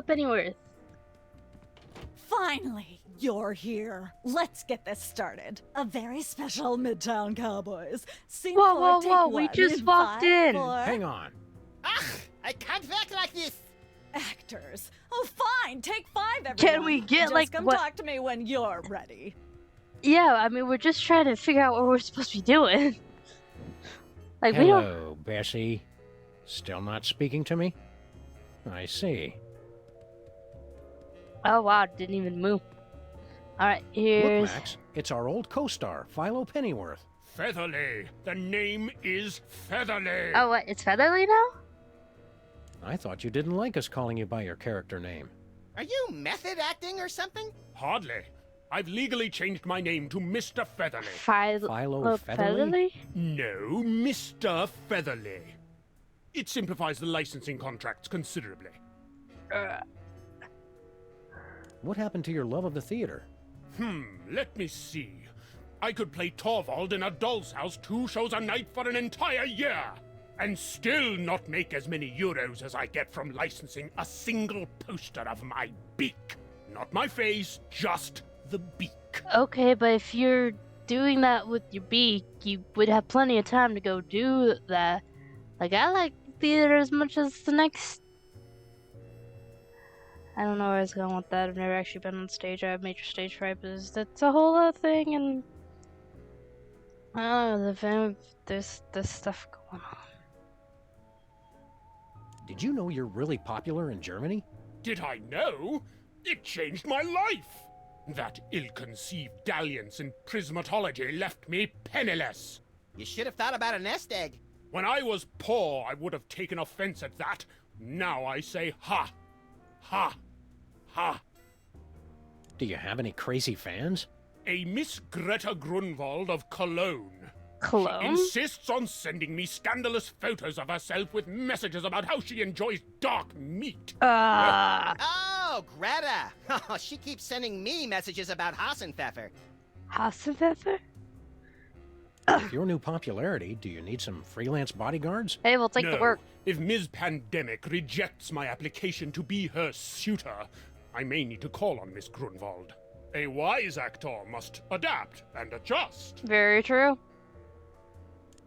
Pennyworth. Finally! you're here. Let's get this started. A very special Midtown Cowboys. Scene Whoa, 4, whoa, take whoa, we 1 just walked 5, in. 4. Hang on. Ugh, I can't act like this. Actors. Oh, fine. Take 5, everyone. Can we get, Just like, come what- talk to me when you're ready. Yeah, I mean, we're just trying to figure out what we're supposed to be doing. Like, we don't... Hello, Bessie. Still not speaking to me? I see. Oh, wow, didn't even move. Alright, Look, here's... Max, it's our old co-star, Philo Pennyworth. Featherly. The name is Featherly. Oh, what, it's Featherly now? I thought you didn't like us calling you by your character name. Are you method acting or something? Hardly. I've legally changed my name to Mr. Featherly. Philo Featherly? No, Mr. Featherly. It simplifies the licensing contracts considerably. What happened to your love of the theater? Let me see. I could play Torvald in a doll's house 2 shows a night for an entire year, and still not make as many euros as I get from licensing a single poster of my beak. Not my face, just the beak. Okay, but if you're doing that with your beak, you would have plenty of time to go do that. Like, I like theater as much as the next... I don't know where I was going with that. I've never actually been on stage. I have major stage fright, but that's a whole other thing, and... I don't know, there's this stuff going on. Did you know you're really popular in Germany? Did I know? It changed my life. That ill-conceived dalliance in prismatology left me penniless. You should have thought about a nest egg. When I was poor, I would have taken offense at that. Now I say ha. Ha. Ha. Do you have any crazy fans? A Miss Greta Grunwald of Cologne. Cologne? She insists on sending me scandalous photos of herself with messages about how she enjoys dark meat. Oh, Greta. Oh, she keeps sending me messages about Hassenpfeffer. Hassenpfeffer? With your new popularity, do you need some freelance bodyguards? Hey, we'll take No. the work. If Ms. Pandemic rejects my application to be her suitor, I may need to call on Miss Grunwald. A wise actor must adapt and adjust. Very true.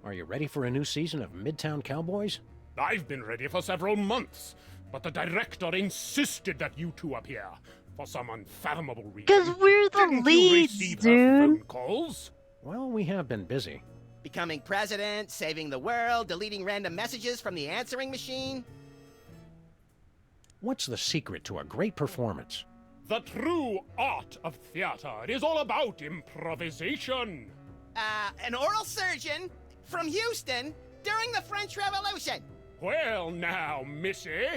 Are you ready for a new season of Midtown Cowboys? I've been ready for several months, but the director insisted that you two appear for some unfathomable reason. Because we're the Didn't you leads, receive her dude. phone calls? Well, we have been busy. Becoming president, saving the world, deleting random messages from the answering machine. What's the secret to a great performance? The true art of theater is all about improvisation. An oral surgeon from Houston during the French Revolution. Well now, missy,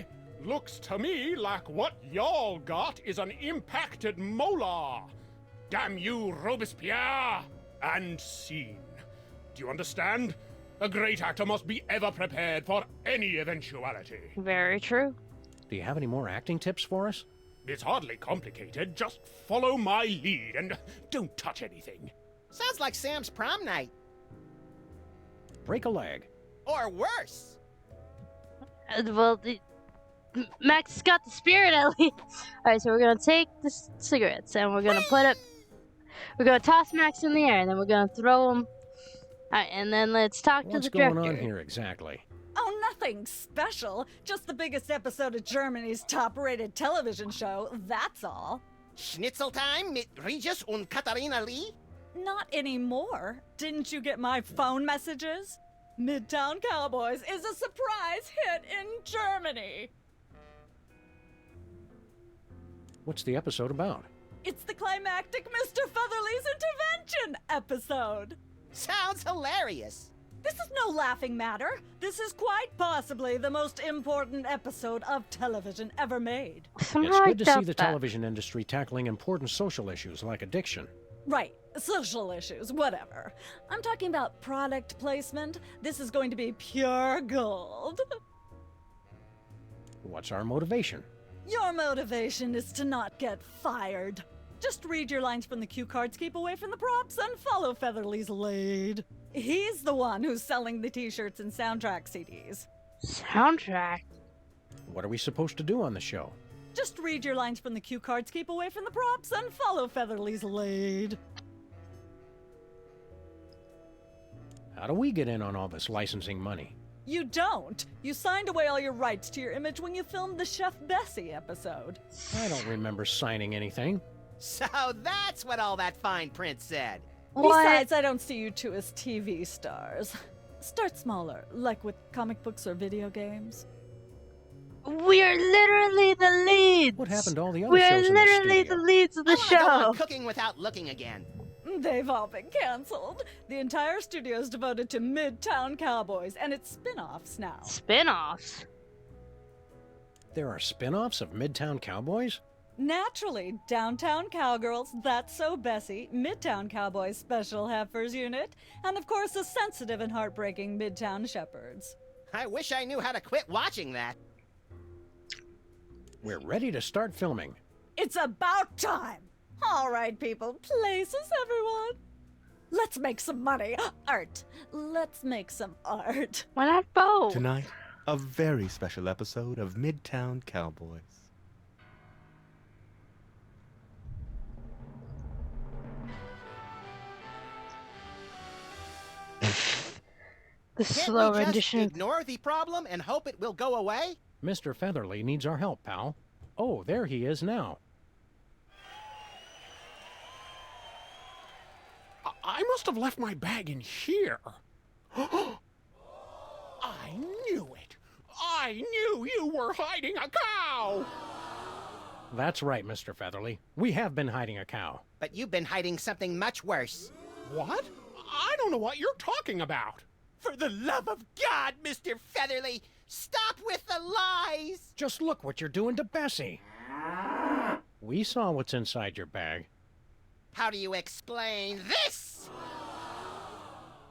looks to me like what y'all got is an impacted molar. Damn you, Robespierre! And scene. Do you understand? A great actor must be ever prepared for any eventuality. Very true. Do you have any more acting tips for us? It's hardly complicated. Just follow my lead and don't touch anything. Sounds like Sam's prom night. Break a leg. Or worse. Max has got the spirit at least. Alright, so we're gonna take the cigarettes and we're gonna put it. We're gonna toss Max in the air and then we're gonna throw him. Alright, and then let's talk to What's the director. going on here exactly? Oh, nothing special. Just the biggest episode of Germany's top-rated television show, that's all. Schnitzel time mit Regis und Katharina Lee? Not anymore. Didn't you get my phone messages? Midtown Cowboys is a surprise hit in Germany. What's the episode about? It's the climactic Mr. Featherly's intervention episode. Sounds hilarious. This is no laughing matter. This is quite possibly the most important episode of television ever made. Somehow It's I good to see doubt the that. television industry tackling important social issues like addiction. Right, social issues, whatever. I'm talking about product placement. This is going to be pure gold. What's our motivation? Your motivation is to not get fired. Just read your lines from the cue cards, keep away from the props, and follow Featherly's lead. He's the one who's selling the t-shirts and soundtrack CDs. Soundtrack? What are we supposed to do on the show? Just read your lines from the cue cards, keep away from the props, and follow Featherly's lead. How do we get in on all this licensing money? You don't. You signed away all your rights to your image when you filmed the Chef Bessie episode. I don't remember signing anything. So that's what all that fine print said. Besides, I don't see you two as TV stars. Start smaller, like with comic books or video games. We're literally the leads. What happened to all the other We're shows in the literally studio? the leads of the I wanna go show. on cooking without looking again. They've all been canceled. The entire studio is devoted to Midtown Cowboys and its spin-offs now. Spin-offs? There are spin-offs of Midtown Cowboys? Naturally, Downtown Cowgirls, That's So Bessie, Midtown Cowboys Special Heifers Unit, and of course the sensitive and heartbreaking Midtown Shepherds. I wish I knew how to quit watching that. We're ready to start filming. It's about time! All right, people, places, everyone. Let's make some money. Art. Let's make some art. Why not both? Tonight, a very special episode of Midtown Cowboys. The Can't slow we just rendition. ignore the problem and hope it will go away? Mr. Featherly needs our help, pal. Oh, there he is now. I must have left my bag in here. I knew it. I knew you were hiding a cow. That's right, Mr. Featherly. We have been hiding a cow. But you've been hiding something much worse. What? I don't know what you're talking about. For the love of God, Mr. Featherly, stop with the lies! Just look what you're doing to Bessie. We saw what's inside your bag. How do you explain this?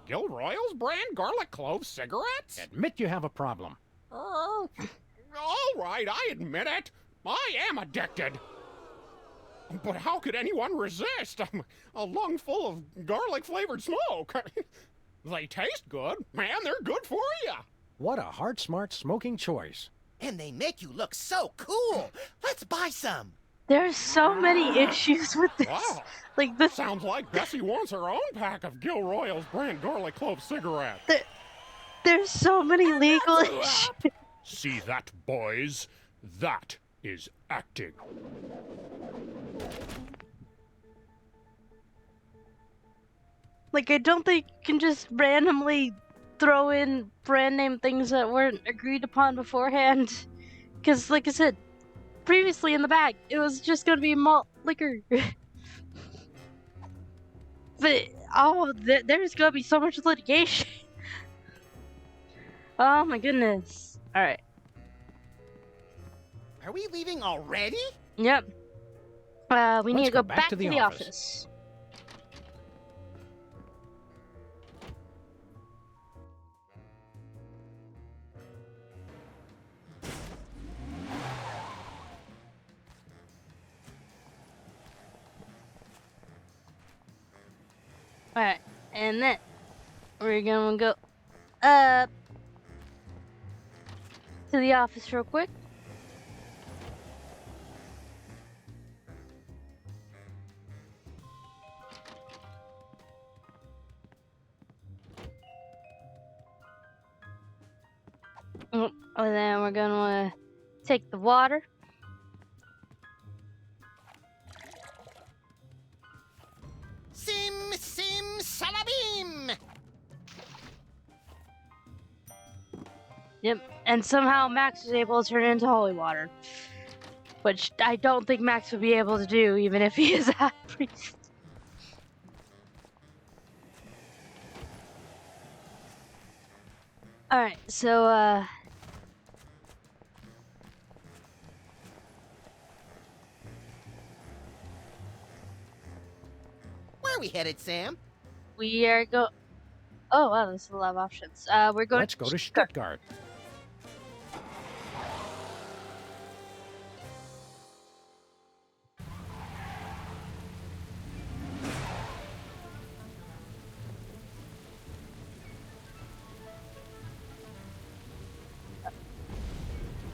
Gilroy's brand garlic clove cigarettes? Admit you have a problem. All right, I admit it. I am addicted. But how could anyone resist a lung full of garlic-flavored smoke? They taste good, man. They're good for you. What a heart-smart smoking choice. And they make you look so cool. Let's buy some. There's so many issues with this. Wow. Like this. Sounds like Bessie wants her own pack of Gilroy's brand garlic clove cigarettes. There's so many legal issues. See that, boys? That is acting. Like, I don't think you can just randomly throw in brand name things that weren't agreed upon beforehand. Because, like I said, previously in the bag, it was just gonna be malt liquor. But, there's gonna be so much litigation. Oh my goodness. Alright. Are we leaving already? Yep. We need to go back to the office. Alright, and then we're gonna go up to the office real quick. And then we're gonna take the water. Sim, salabim! Yep, and somehow Max was able to turn it into holy water. Which I don't think Max would be able to do, even if he is a priest. Alright, so, Where are we headed, Sam? we are Oh, wow, there's a lot of options. We're going Let's go to Stuttgart.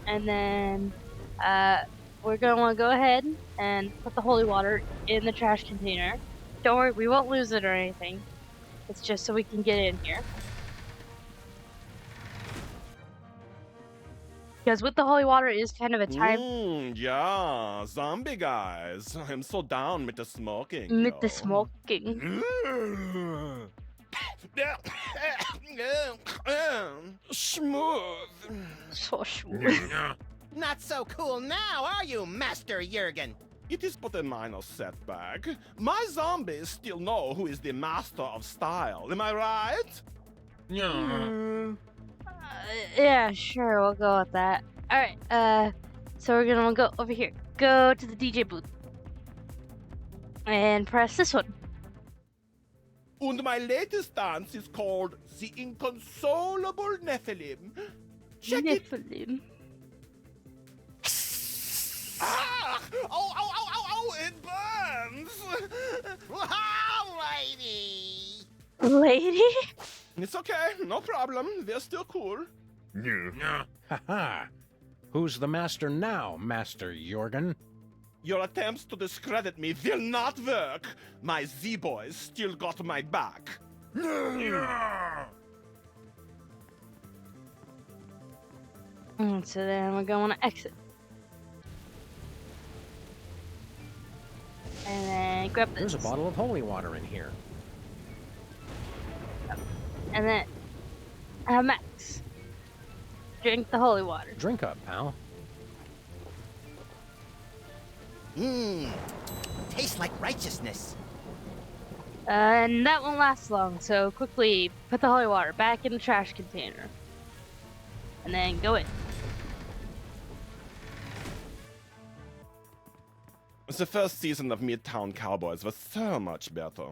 And then, we're gonna want to go ahead and put the holy water in the trash container. Don't worry, we won't lose it or anything. It's just so we can get in here. Because with the holy water is kind of a time. Yeah, zombie guys. I'm so down with the smoking. With the smoking. Smooth. So smooth. Not so cool now, are you, Master Jurgen? It is but a minor setback. My zombies still know who is the master of style. Am I right? Yeah, sure, we'll go with that. Alright, so we're gonna go over here. Go to the DJ booth. And press this one. And my latest dance is called the Inconsolable Nephilim. Check it. Nephilim. Ah! Oh, it burns! Lady! Lady? It's okay, no problem. They're still cool. Haha. Who's the master now, Master Jorgen? Your attempts to discredit me will not work. My Z-boys still got my back. So then we're going to exit. And then grab this. There's a bottle of holy water in here. And then, Max, drink the holy water. Drink up, pal. Tastes like righteousness. And that won't last long, so quickly put the holy water back in the trash container. And then go in. The first season of Midtown Cowboys was so much better.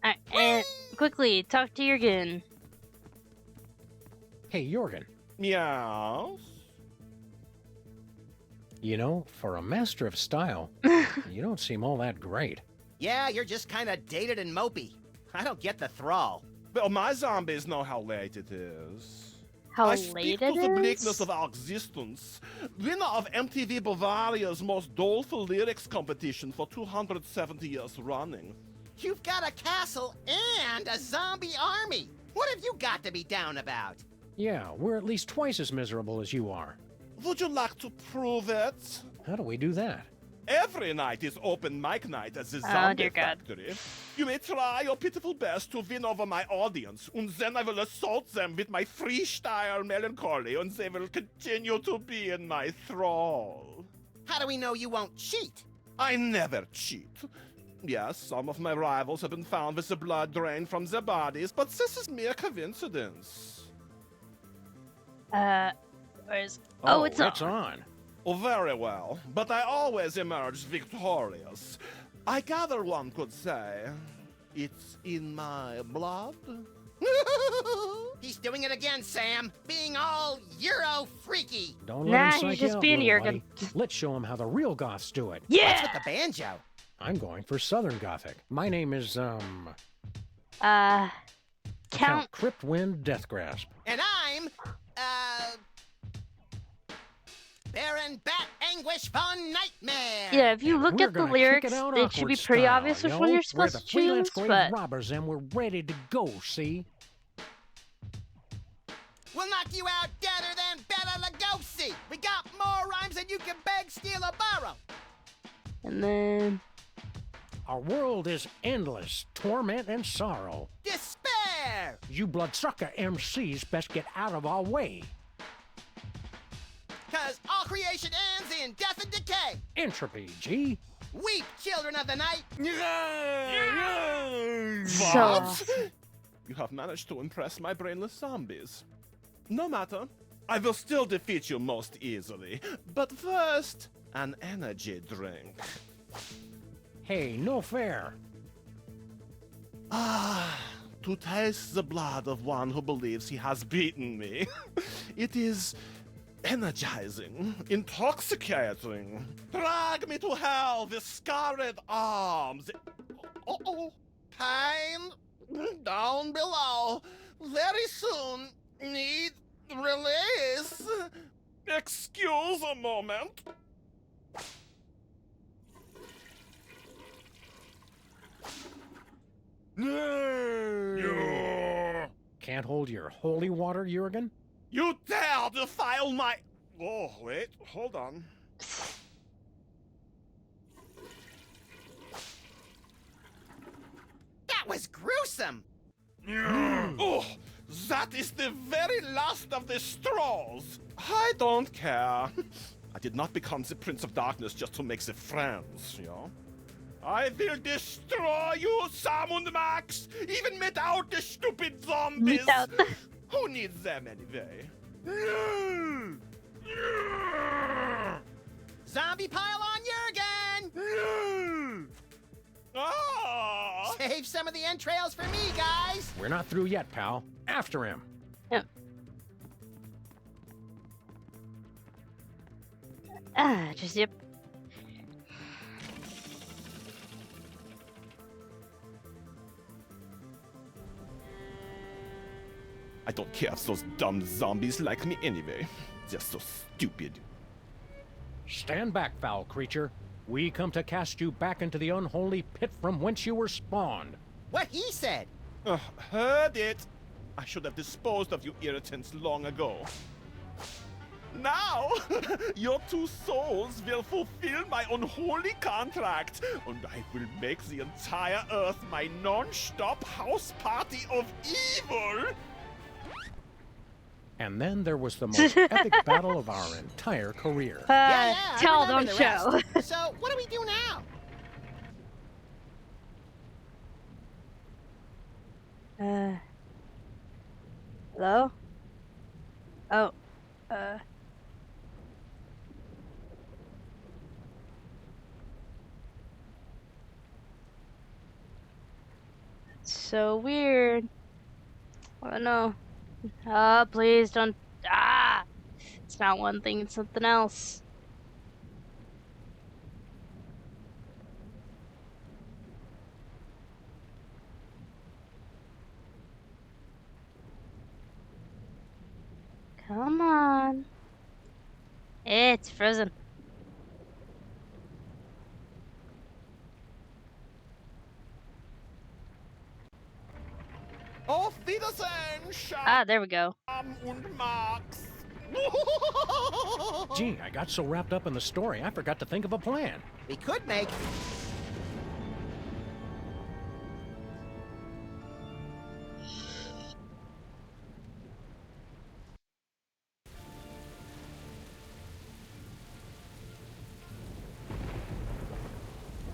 Alright, and quickly talk to Jurgen. Hey, Jorgen. Yes? You know, for a master of style, you don't seem all that great. Yeah, you're just kind of dated and mopey. I don't get the thrall. Well, my zombies know how late it is. How I late speak it to the is? bleakness of our existence. Winner of MTV Bavaria's most doleful lyrics competition for 270 years running. You've got a castle and a zombie army. What have you got to be down about? Yeah, we're at least twice as miserable as you are. Would you like to prove it? How do we do that? Every night is open mic night at the Oh, Zombie dear God. Factory. You may try your pitiful best to win over my audience, and then I will assault them with my freestyle melancholy, and they will continue to be in my thrall. How do we know you won't cheat? I never cheat. Yes, some of my rivals have been found with the blood drained from their bodies, but this is mere coincidence. Where's... Oh, it's on. Oh, very well, but I always emerge victorious. I gather one could say, it's in my blood. He's doing it again, Sam. Being all Euro freaky. Don't let him Nah, psych he's you just out, being little Jurgen. buddy. Let's show him how the real goths do it. Yeah! What's with the banjo? I'm going for Southern Gothic. My name is, Count... Cryptwind Deathgrasp. And I'm, Baron Bat Anguish Von Nightmare. Yeah, if you look We're at the gonna lyrics, kick it out it should be awkward pretty style, obvious which yo. one you're We're supposed the to freelance choose, grave but... robbers, and we're ready to go, see? We'll knock you out deader than Bela Lugosi. We got more rhymes than you can beg, steal, or borrow. And then... Our world is endless, torment and sorrow. Despair! You bloodsucker MCs best get out of our way. 'Cause all creation ends in death and decay. Entropy, G. Weep, children of the night. So awesome. You have managed to impress my brainless zombies. No matter. I will still defeat you most easily. But first, an energy drink. Hey, no fair. Ah, to taste the blood of one who believes he has beaten me. It is energizing, intoxicating. Drag me to hell with scarred arms. Uh-oh. Pain down below. Very soon. Need release. Excuse a moment. Can't hold your holy water, Jurgen? You dare defile my... Oh, wait, hold on. That was gruesome! Oh, that is the very last of the straws. I don't care. I did not become the Prince of Darkness just to make the friends, you know? I will destroy you, Sam and Max, even without the stupid zombies. Without the... Who needs them anyway? Zombie pile on Jurgen! Ah! Save some of the entrails for me, guys! We're not through yet, pal. After him. Yep. Yep. I don't care if those dumb zombies like me anyway. They're so stupid. Stand back, foul creature. We come to cast you back into the unholy pit from whence you were spawned. What he said! Heard it. I should have disposed of you irritants long ago. Now, your two souls will fulfill my unholy contract, and I will make the entire Earth my non-stop house party of evil! And then there was the most epic battle of our entire career. Tell, I remember don't the show. rest. So, what do we do now? Hello? Oh, so weird. Oh no. Please don't. It's not one thing, it's something else. Come on. It's frozen. Auf Wiedersehen, Sam There we go. und Max. Gee, I got so wrapped up in the story, I forgot to think of a plan. We could make...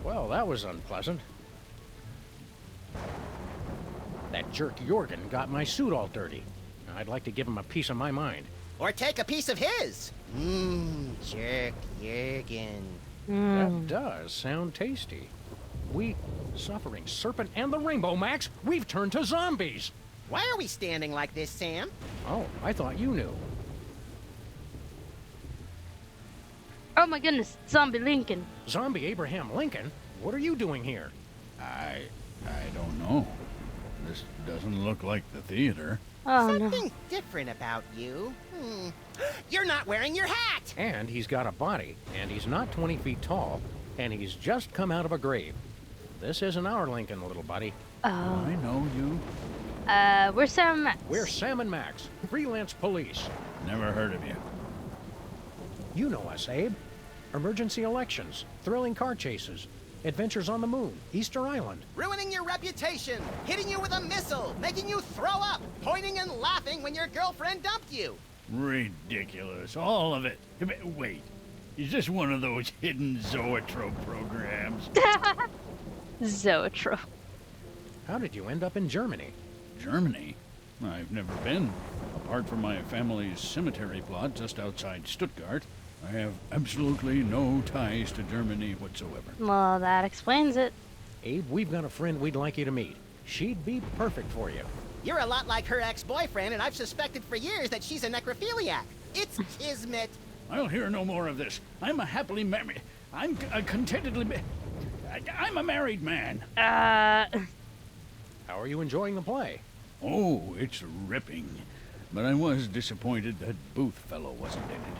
Well, that was unpleasant. That jerk Jorgen got my suit all dirty. I'd like to give him a piece of my mind. Or take a piece of his. Jerk Jurgen. That does sound tasty. We, Suffering Serpent and the Rainbow Max, we've turned to zombies. Why are we standing like this, Sam? Oh, I thought you knew. Oh my goodness, Zombie Lincoln. Zombie Abraham Lincoln? What are you doing here? I don't know. This doesn't look like the theater. Oh Something different about you. You're not wearing your hat! And he's got a body, and he's not 20 feet tall, and he's just come out of a grave. This isn't our Lincoln, little buddy. Oh. I know you. We're Sam and Max. We're Sam and Max, freelance police. Never heard of you. You know us, Abe. Emergency elections, thrilling car chases, adventures on the moon, Easter Island. Ruining your reputation, hitting you with a missile, making you throw up, pointing and laughing when your girlfriend dumped you. Ridiculous. All of it. Wait. Is this one of those hidden zoetrope programs? Zoetrope. How did you end up in Germany? Germany? I've never been. Apart from my family's cemetery plot just outside Stuttgart, I have absolutely no ties to Germany whatsoever. Well, that explains it. Abe, we've got a friend we'd like you to meet. She'd be perfect for you. You're a lot like her ex-boyfriend, and I've suspected for years that she's a necrophiliac. It's kismet. I'll hear no more of this. I'm a happily married... I'm a contentedly... I'm a married man. How are you enjoying the play? Oh, it's ripping. but I was disappointed that Booth fellow wasn't in it.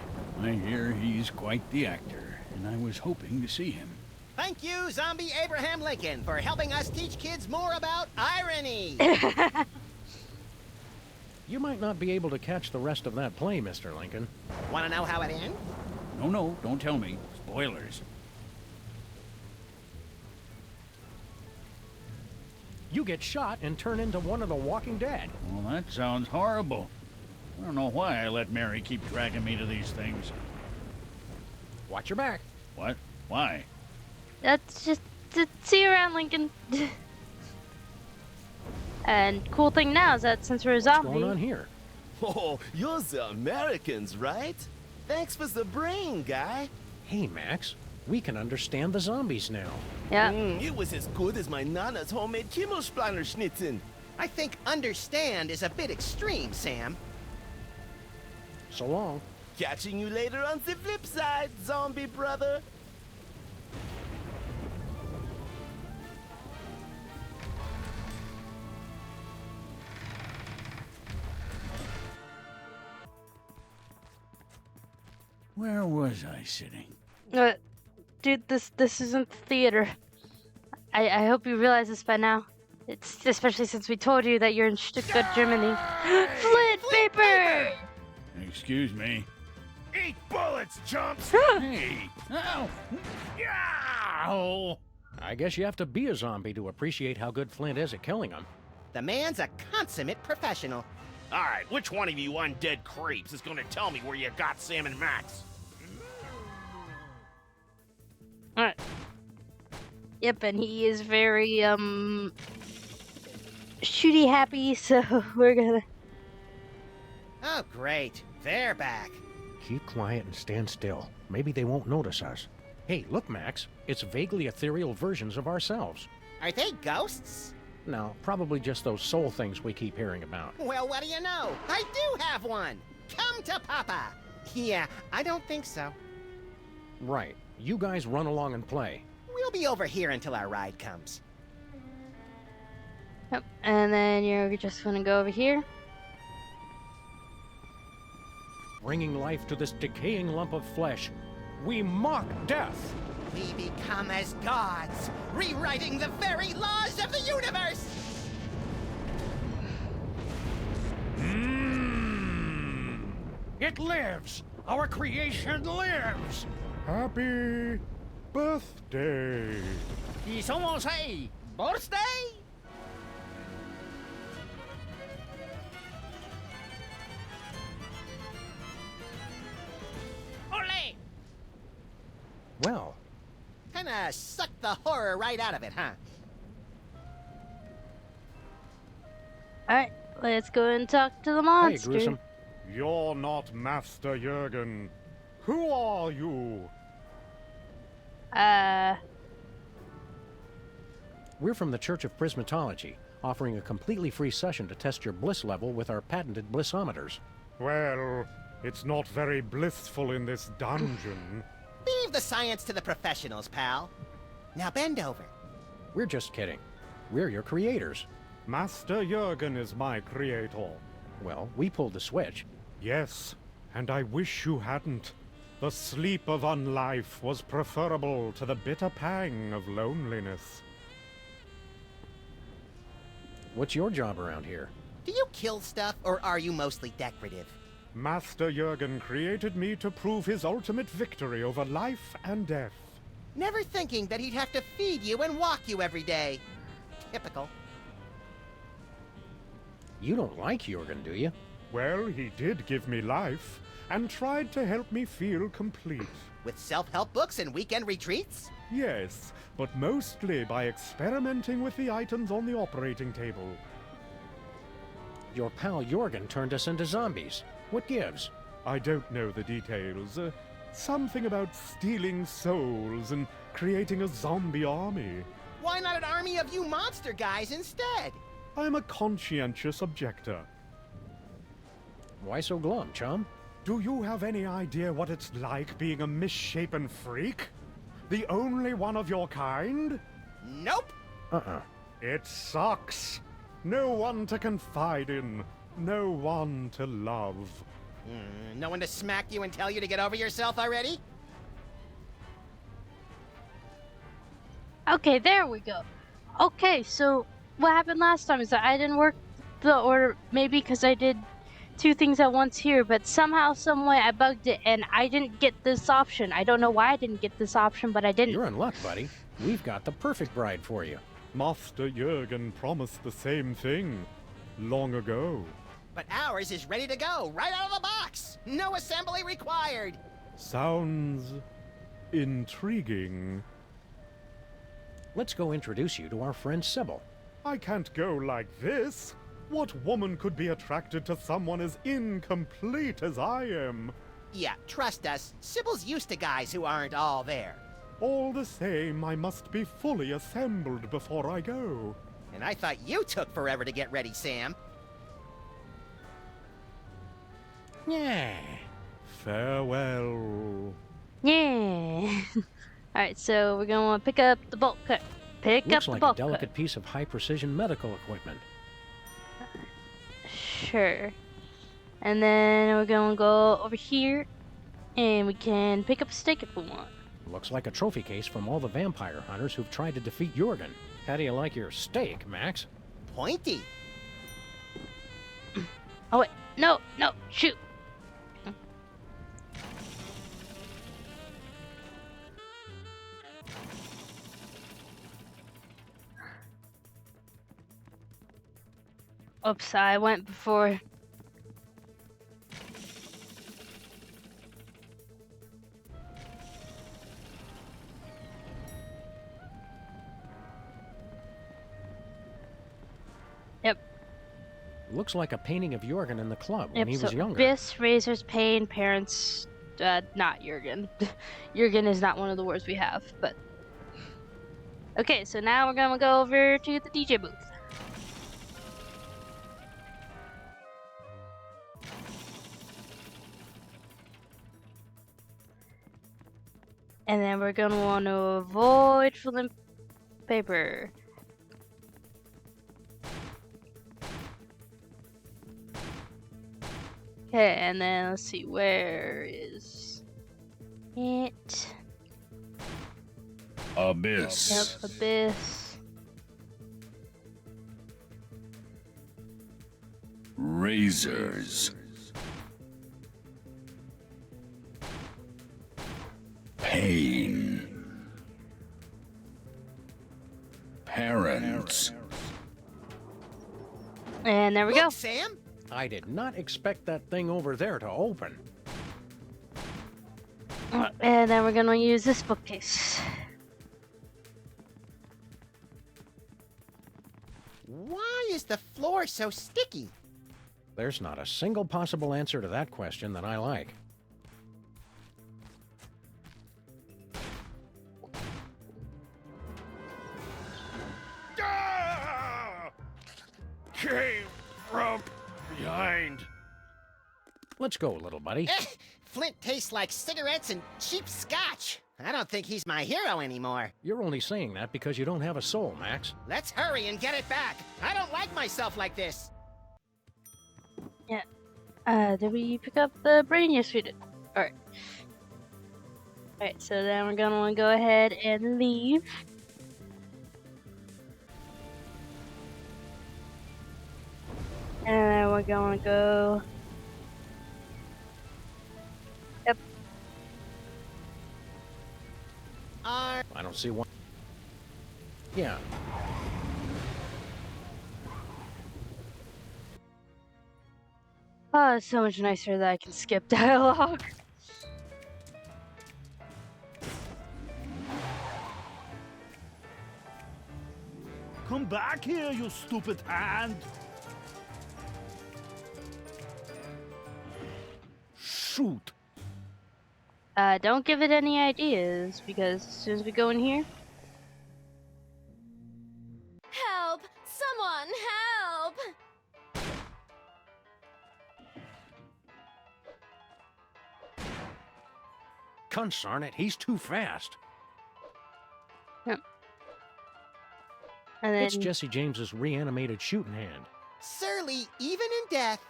I hear he's quite the actor, and I was hoping to see him. Thank you, Zombie Abraham Lincoln, for helping us teach kids more about irony. You might not be able to catch the rest of that play, Mr. Lincoln. Want to know how it ends? No, don't tell me. Spoilers. You get shot and turn into one of the Walking Dead. Well, that sounds horrible. I don't know why I let Mary keep dragging me to these things. Watch your back. What? Why? That's just to see you around, Lincoln. And cool thing now is that since we're a zombie... What's going on here? Oh, you're the Americans, right? Thanks for the brain, guy. Hey, Max. We can understand the zombies now. Yeah. It was as good as my Nana's homemade Kimmelsplanner schnitzen. I think understand is a bit extreme, Sam. So long. Catching you later on the flip side, zombie brother. Where was I sitting? Dude, this isn't the theater. I hope you realize this by now. It's especially since we told you that you're in Stuttgart, Germany. Flint paper! Excuse me. Eat bullets, chumps! Hey! Ow! Ow! I guess you have to be a zombie to appreciate how good Flint is at killing them. The man's a consummate professional. All right, which one of you undead creeps is gonna tell me where you got Sam and Max? Alright. Yep, and he is very, shooty happy, so we're gonna... Oh, great. They're back. Keep quiet and stand still. Maybe they won't notice us. Hey, look, Max. It's vaguely ethereal versions of ourselves. Are they ghosts? No, probably just those soul things we keep hearing about. Well, what do you know? I do have one. Come to Papa. Yeah, I don't think so. Right. You guys run along and play. We'll be over here until our ride comes. Yep, and then you're just gonna go over here. Bringing life to this decaying lump of flesh. We mock death. We become as gods, rewriting the very laws of the universe! It lives! Our creation lives! Happy birthday! ¿Y somos a birthday? Ole! Well, Kinda sucked the horror right out of it, huh? Alright, let's go and talk to the monster. Hey, Gruesome. You're not Master Jurgen. Who are you? We're from the Church of Prismatology, offering a completely free session to test your bliss level with our patented blissometers. Well, it's not very blissful in this dungeon. Leave the science to the professionals, pal. Now bend over. We're just kidding. We're your creators. Master Jurgen is my creator. Well, we pulled the switch. Yes, and I wish you hadn't. The sleep of unlife was preferable to the bitter pang of loneliness. What's your job around here? Do you kill stuff, or are you mostly decorative? Master Jurgen created me to prove his ultimate victory over life and death. Never thinking that he'd have to feed you and walk you every day. Typical. You don't like Jurgen, do you? Well, he did give me life, and tried to help me feel complete. With self-help books and weekend retreats? Yes, but mostly by experimenting with the items on the operating table. Your pal Jurgen turned us into zombies. What gives? I don't know the details. Something about stealing souls and creating a zombie army. Why not an army of you monster guys instead? I'm a conscientious objector. Why so glum, chum? Do you have any idea what it's like being a misshapen freak? The only one of your kind? Nope. Uh-uh. It sucks. No one to confide in. No one to love. No one to smack you and tell you to get over yourself already? Okay, there we go. Okay, so what happened last time is that I didn't work the order, maybe because I did 2 things at once here, but somehow, someway I bugged it and I didn't get this option. I don't know why I didn't get this option, but I didn't. You're in luck, buddy. We've got the perfect bride for you. Master Jurgen promised the same thing long ago. But ours is ready to go, right out of the box! No assembly required! Sounds intriguing. Let's go introduce you to our friend Sybil. I can't go like this. What woman could be attracted to someone as incomplete as I am? Yeah, trust us, Sybil's used to guys who aren't all there. All the same, I must be fully assembled before I go. And I thought you took forever to get ready, Sam. Yeah. Farewell. Yeah. Alright, so we're gonna want to pick up the bolt cut. Looks like a delicate piece of high-precision medical equipment. Sure. And then we're gonna go over here, and we can pick up a steak if we want. Looks like a trophy case from all the vampire hunters who've tried to defeat Jurgen. How do you like your steak, Max? Pointy. Oh wait, no, shoot. Oops, I went before. Yep. Looks like a painting of Jurgen in the club when Yep, he so was younger. Abyss, Razor's Pain, Parents, not Jurgen. Jurgen is not one of the words we have, but... Okay, so now we're gonna go over to the DJ booth. And then we're gonna want to avoid filling paper. Okay, and then let's see, where is it? Abyss. Yep, Abyss. Razors. Pain. Parents. And there we go. Sam? I did not expect that thing over there to open. And then we're gonna use this bookcase. Why is the floor so sticky? There's not a single possible answer to that question that I like. Came from behind. Let's go, little buddy. Flint tastes like cigarettes and cheap scotch. I don't think he's my hero anymore. You're only saying that because you don't have a soul, Max. Let's hurry and get it back. I don't like myself like this. Yeah. Did we pick up the brain? Yes, we did. Alright. Alright, so then we're gonna want to go ahead and leave. And then we're gonna go... Yep. I don't see one. Yeah. Oh, it's so much nicer that I can skip dialogue. Come back here, you stupid ant! Shoot! Don't give it any ideas, because as soon as we go in here... Help! Someone help! Consarn it, he's too fast. Yep. And then It's Jesse James's reanimated shooting hand. Surly, even in death.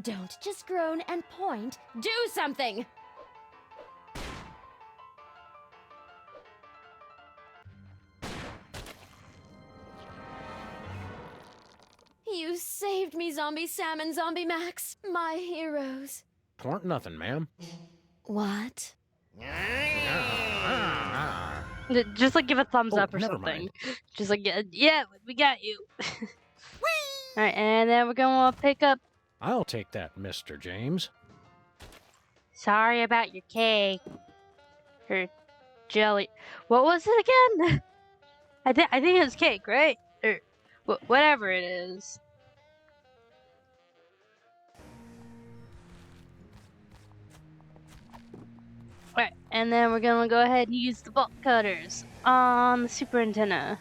Don't just groan and point. Do something! You saved me, Zombie Sam and Zombie Max. My heroes. Twarn't nothing, ma'am. What? just like give a thumbs Oh, up or never something. mind. Just like, yeah, we got you. Alright, and then we're going to pick up. I'll take that, Mr. James. Sorry about your cake. Or jelly. What was it again? I think it was cake, right? Or whatever it is. Alright, and then we're gonna go ahead and use the bolt cutters on the super antenna.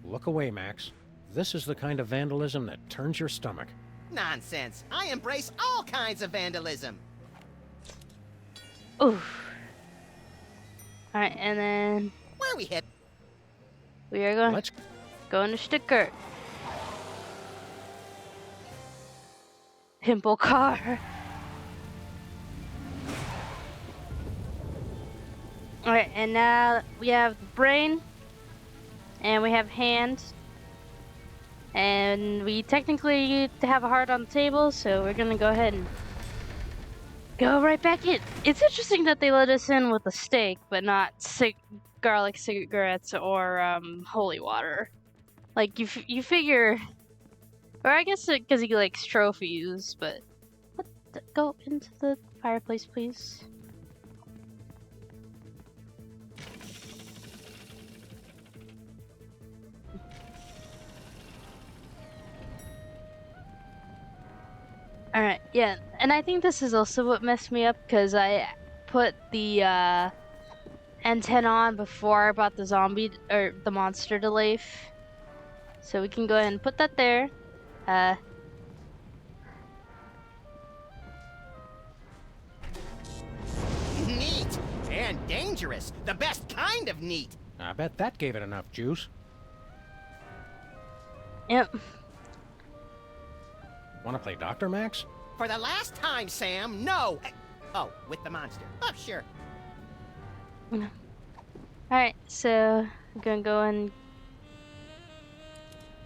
Look away, Max. This is the kind of vandalism that turns your stomach. Nonsense. I embrace all kinds of vandalism. Oof. Alright, and then Where are we hit? we are going Let's go to Stuttgart. Pimple car. Alright, and now we have the brain, and we have hand, and we technically have a heart on the table, so we're gonna go ahead and go right back in. It's interesting that they let us in with a steak, but not garlic cigarettes or holy water. Like you figure, or I guess because he likes trophies, but go into the fireplace, please. Alright, yeah, and I think this is also what messed me up, because I put the antenna on before I brought the zombie, or the monster to life. So we can go ahead and put that there. Neat and dangerous. The best kind of neat. I bet that gave it enough juice. Yep. Want to play Dr. Max? For the last time, Sam, no. Oh, with the monster. Oh, sure. Alright, so I'm gonna go and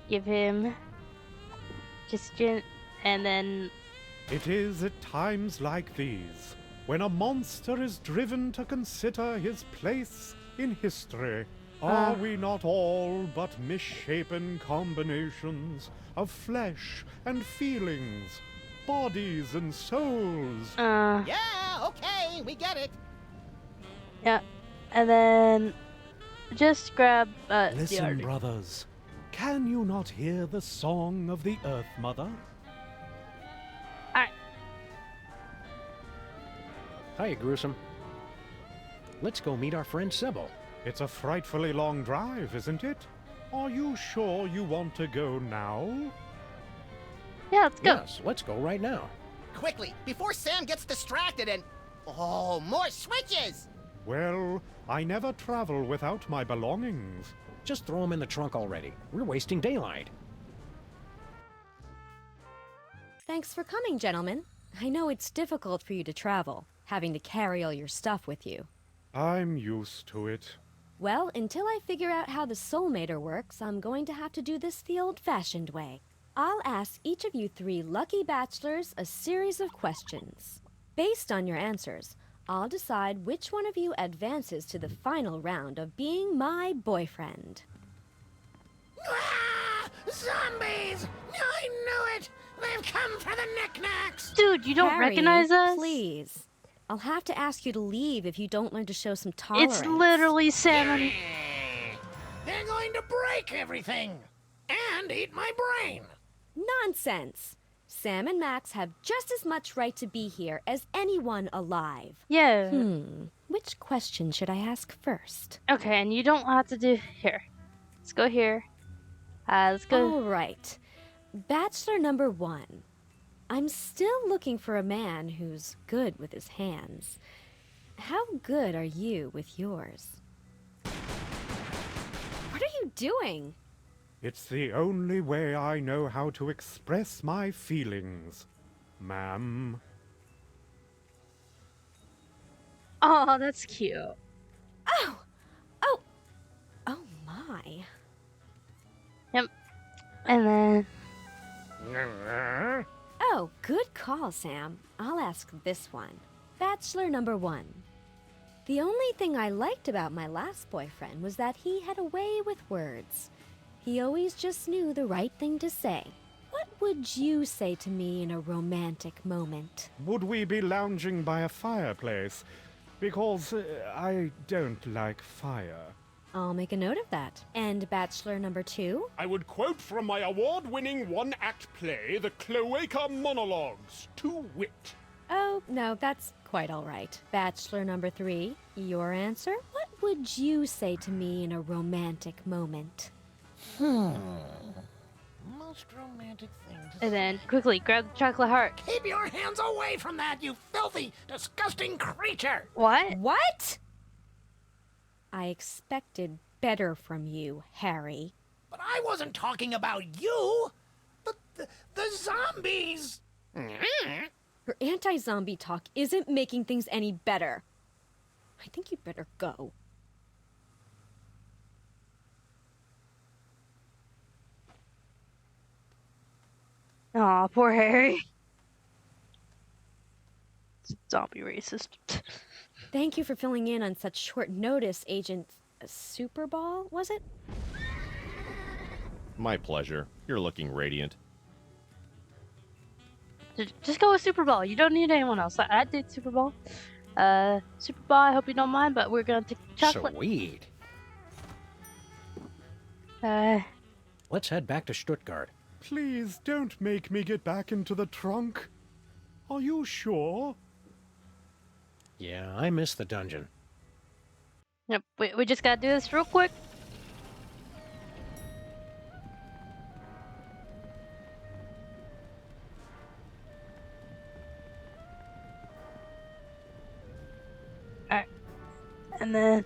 give him just and then It is at times like these when a monster is driven to consider his place in history. Are we not all but misshapen combinations of flesh and feelings, bodies and souls? Yeah, okay, we get it. yeah, and then just grab the Listen, article. brothers, can you not hear the song of the Earth Mother? Alright. Hiya, Gruesome. Let's go meet our friend Sybil. It's a frightfully long drive, isn't it? Are you sure you want to go now? Yeah, let's go. Yes, let's go right now. Quickly, before Sam gets distracted and... Oh, more switches! Well, I never travel without my belongings. Just throw them in the trunk already. We're wasting daylight. Thanks for coming, gentlemen. I know it's difficult for you to travel, having to carry all your stuff with you. I'm used to it. Well, until I figure out how the soulmater works, I'm going to have to do this the old-fashioned way. I'll ask each of you three lucky bachelors a series of questions. Based on your answers, I'll decide which one of you advances to the final round of being my boyfriend. Ah! Zombies! I knew it! They've come for the knickknacks! Dude, you don't Harry, recognize us? Please. I'll have to ask you to leave if you don't learn to show some tolerance. It's literally salmon. They're going to break everything! And eat my brain! Nonsense! Sam and Max have just as much right to be here as anyone alive. Yeah. Which question should I ask first? Okay, and you don't have to do here. Let's go here. Let's go. All right. Bachelor number 1. I'm still looking for a man who's good with his hands. How good are you with yours? What are you doing? It's the only way I know how to express my feelings, ma'am. Oh, that's cute. Oh my. Yep. And then... Oh, good call, Sam. I'll ask this one. Bachelor number 1. The only thing I liked about my last boyfriend was that he had a way with words. He always just knew the right thing to say. What would you say to me in a romantic moment? Would we be lounging by a fireplace? Because I don't like fire. I'll make a note of that. And bachelor number 2? I would quote from my award-winning one-act play, The Cloaca Monologues, to wit. Oh, no, that's quite all right. Bachelor number 3, your answer? What would you say to me in a romantic moment? Most romantic thing to And then quickly grab the chocolate heart. Keep your hands away from that, you filthy, disgusting creature! What? What? I expected better from you, Harry. But I wasn't talking about you! The zombies! Your anti-zombie talk isn't making things any better. I think you'd better go. Aw, poor Harry. Zombie racist. Thank you for filling in on such short notice, Agent Superball, was it? My pleasure. You're looking radiant. Just go with Super Bowl. You don't need anyone else. I did Super Bowl. Super Bowl, I hope you don't mind, but we're gonna take chocolate. Sweet. Let's head back to Stuttgart. Please don't make me get back into the trunk. Are you sure? Yeah, I miss the dungeon. Yep, we just gotta do this real quick. Alright. And then...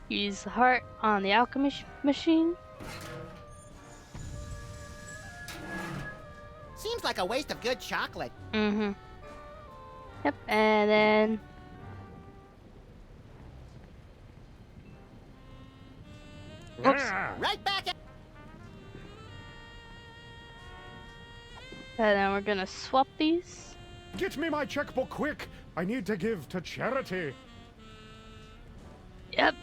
use the heart on the alchemy machine. Seems like a waste of good chocolate. Mm-hmm. Yep, and then... Oops. Right back at... And then we're gonna swap these. Get me my checkbook quick! I need to give to charity. Yep.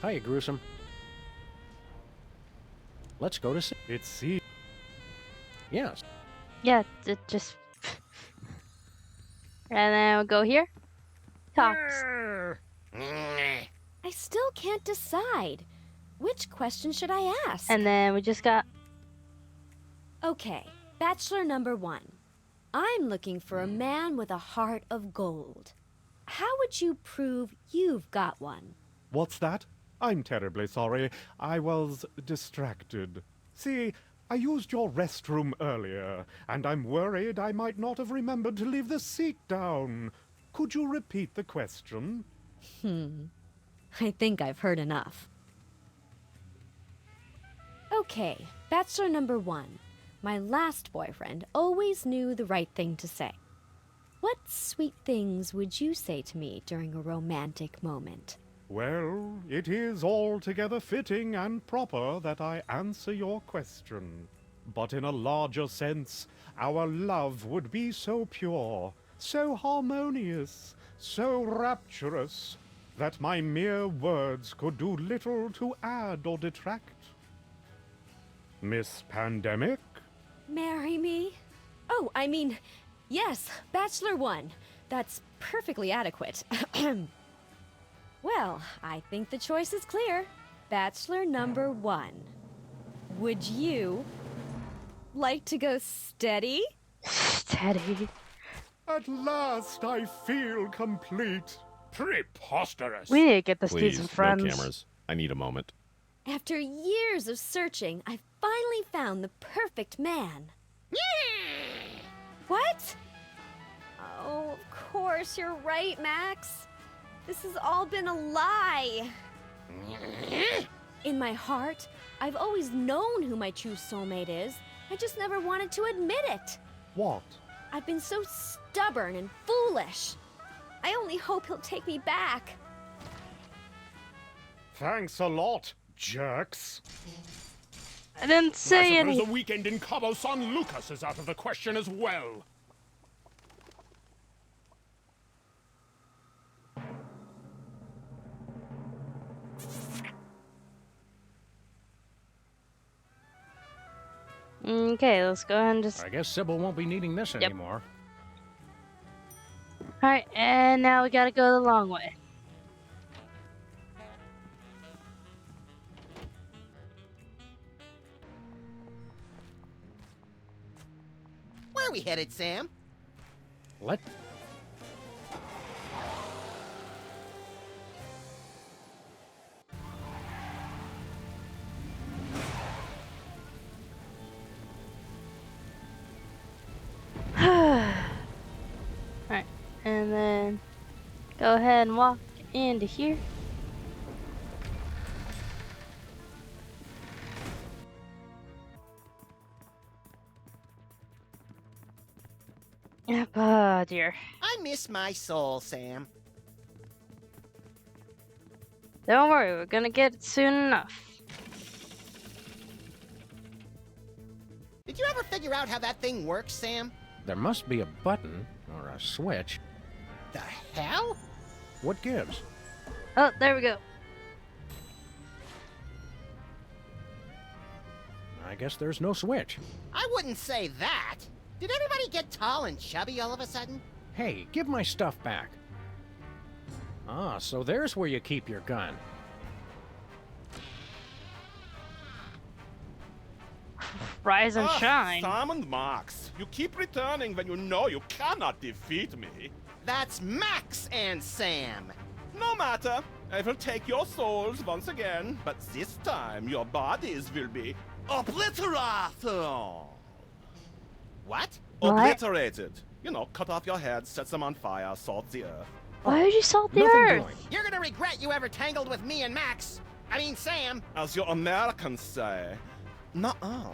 Hiya, Gruesome. Let's go to see. It's C. Yes. Yeah, it just... And then we'll go here. Talks. I still can't decide. Which question should I ask? And then we just got... Okay, bachelor number 1. I'm looking for a man with a heart of gold. How would you prove you've got one? What's that? I'm terribly sorry. I was distracted. See, I used your restroom earlier, and I'm worried I might not have remembered to leave the seat down. Could you repeat the question? I think I've heard enough. Okay, bachelor number 1. My last boyfriend always knew the right thing to say. What sweet things would you say to me during a romantic moment? Well, it is altogether fitting and proper that I answer your question. But in a larger sense, our love would be so pure, so harmonious, so rapturous, that my mere words could do little to add or detract. Miss Pandemic? Marry me? Oh, I mean, yes, Bachelor 1. That's perfectly adequate. Well, I think the choice is clear. Bachelor number 1. Would you like to go steady? Steady. At last I feel complete. Preposterous. We need to get this Please, dude some no friends. cameras. I need a moment. After years of searching, I finally found the perfect man. What? Oh, of course, you're right, Max. This has all been a lie. In my heart, I've always known who my true soulmate is. I just never wanted to admit it. What? I've been so stubborn and foolish. I only hope he'll take me back. Thanks a lot, jerks. I didn't say I suppose any. a weekend in Cabo San Lucas is out of the question as well. Okay, let's go ahead and just. I guess Sybil won't be needing this anymore. Alright, and now we gotta go the long way. Where are we headed, Sam? Let. Alright, and then go ahead and walk into here. Yep, oh dear. I miss my soul, Sam. Don't worry, we're gonna get it soon enough. Did you ever figure out how that thing works, Sam? There must be a button or a switch. The hell? What gives? Oh, there we go. I guess there's no switch. I wouldn't say that. Did everybody get tall and chubby all of a sudden? Hey, give my stuff back. Ah, so there's where you keep your gun. Rise and Ah, shine. Sam and Max, you keep returning when you know you cannot defeat me. That's Max and Sam. No matter. I will take your souls once again, but this time your bodies will be obliterated. What? Obliterated. You know, cut off your heads, set them on fire, salt the earth. Why would you salt the Nothing earth? doing. You're gonna regret you ever tangled with me and Max. I mean, Sam. As your Americans say. Nuh-uh.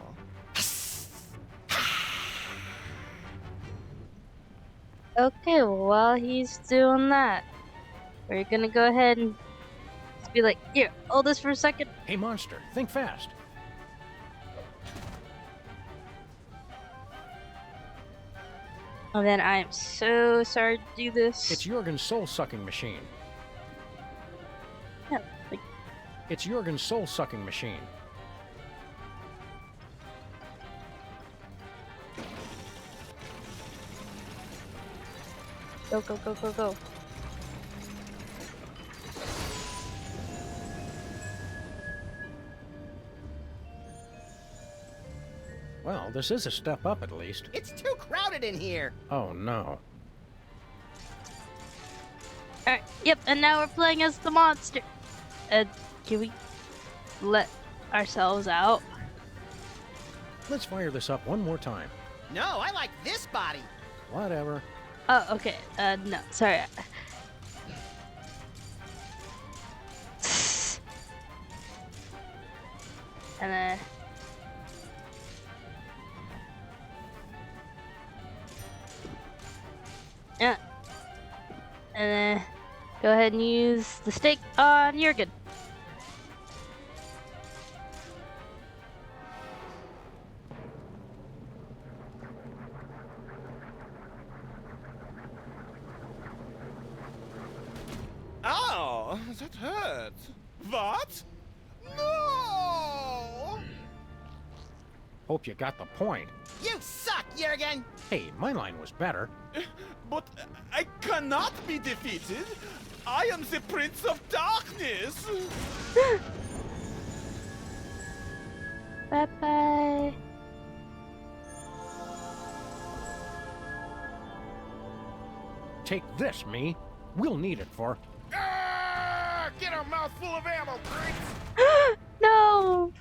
Okay, well, while he's doing that, we're gonna go ahead and just be like, here, hold this for a second. Hey, monster, think fast. And then I am so sorry to do this. It's Jurgen's soul-sucking machine. Yeah, like, It's Jurgen's soul-sucking machine. go, go, go, go, go. Well, this is a step up at least. It's too crowded in here. Oh no. Alright, yep, and now we're playing as the monster. Can we let ourselves out? Let's fire this up one more time. No, I like this body. Whatever. Oh, okay. No, sorry. And then... Yeah. And then go ahead and use the stake on Jurgen. Ow, that hurt. What? No! Hope you got the point. You suck, Jurgen. Hey, my line was better. But I cannot be defeated. I am the Prince of Darkness. Bye-bye. Take this, me. We'll need it for... Ah, get a mouthful of ammo, creeps! No!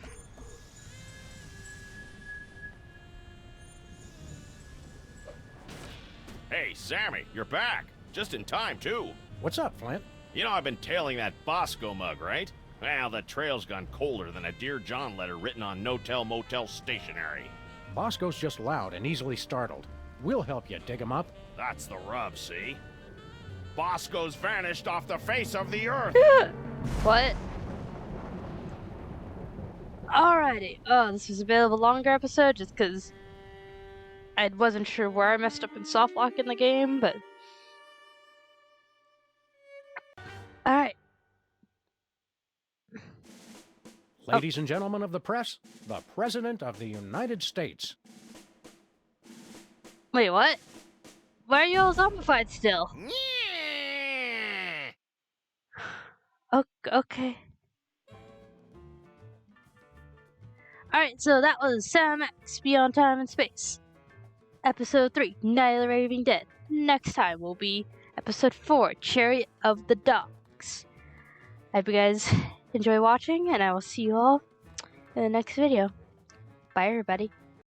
Hey, Sammy, you're back. Just in time, too. What's up, Flint? You know I've been tailing that Bosco mug, right? Well, the trail's gone colder than a Dear John letter written on no-tell motel stationery. Bosco's just loud and easily startled. We'll help you dig him up. That's the rub, see? Bosco's vanished off the face of the earth! What? Alrighty. Oh, this was a bit of a longer episode just because I wasn't sure where I messed up in softlock in the game, but... Alright. Ladies and gentlemen of the press, the President of the United States. Wait, what? Why are you all zombified still? Okay. Alright, so that was Sam X Beyond Time and Space. Episode 3, Night of the Raving Dead. Next time will be Episode 4, Chariot of the Dogs. I hope you guys enjoy watching, and I will see you all in the next video. Bye, everybody.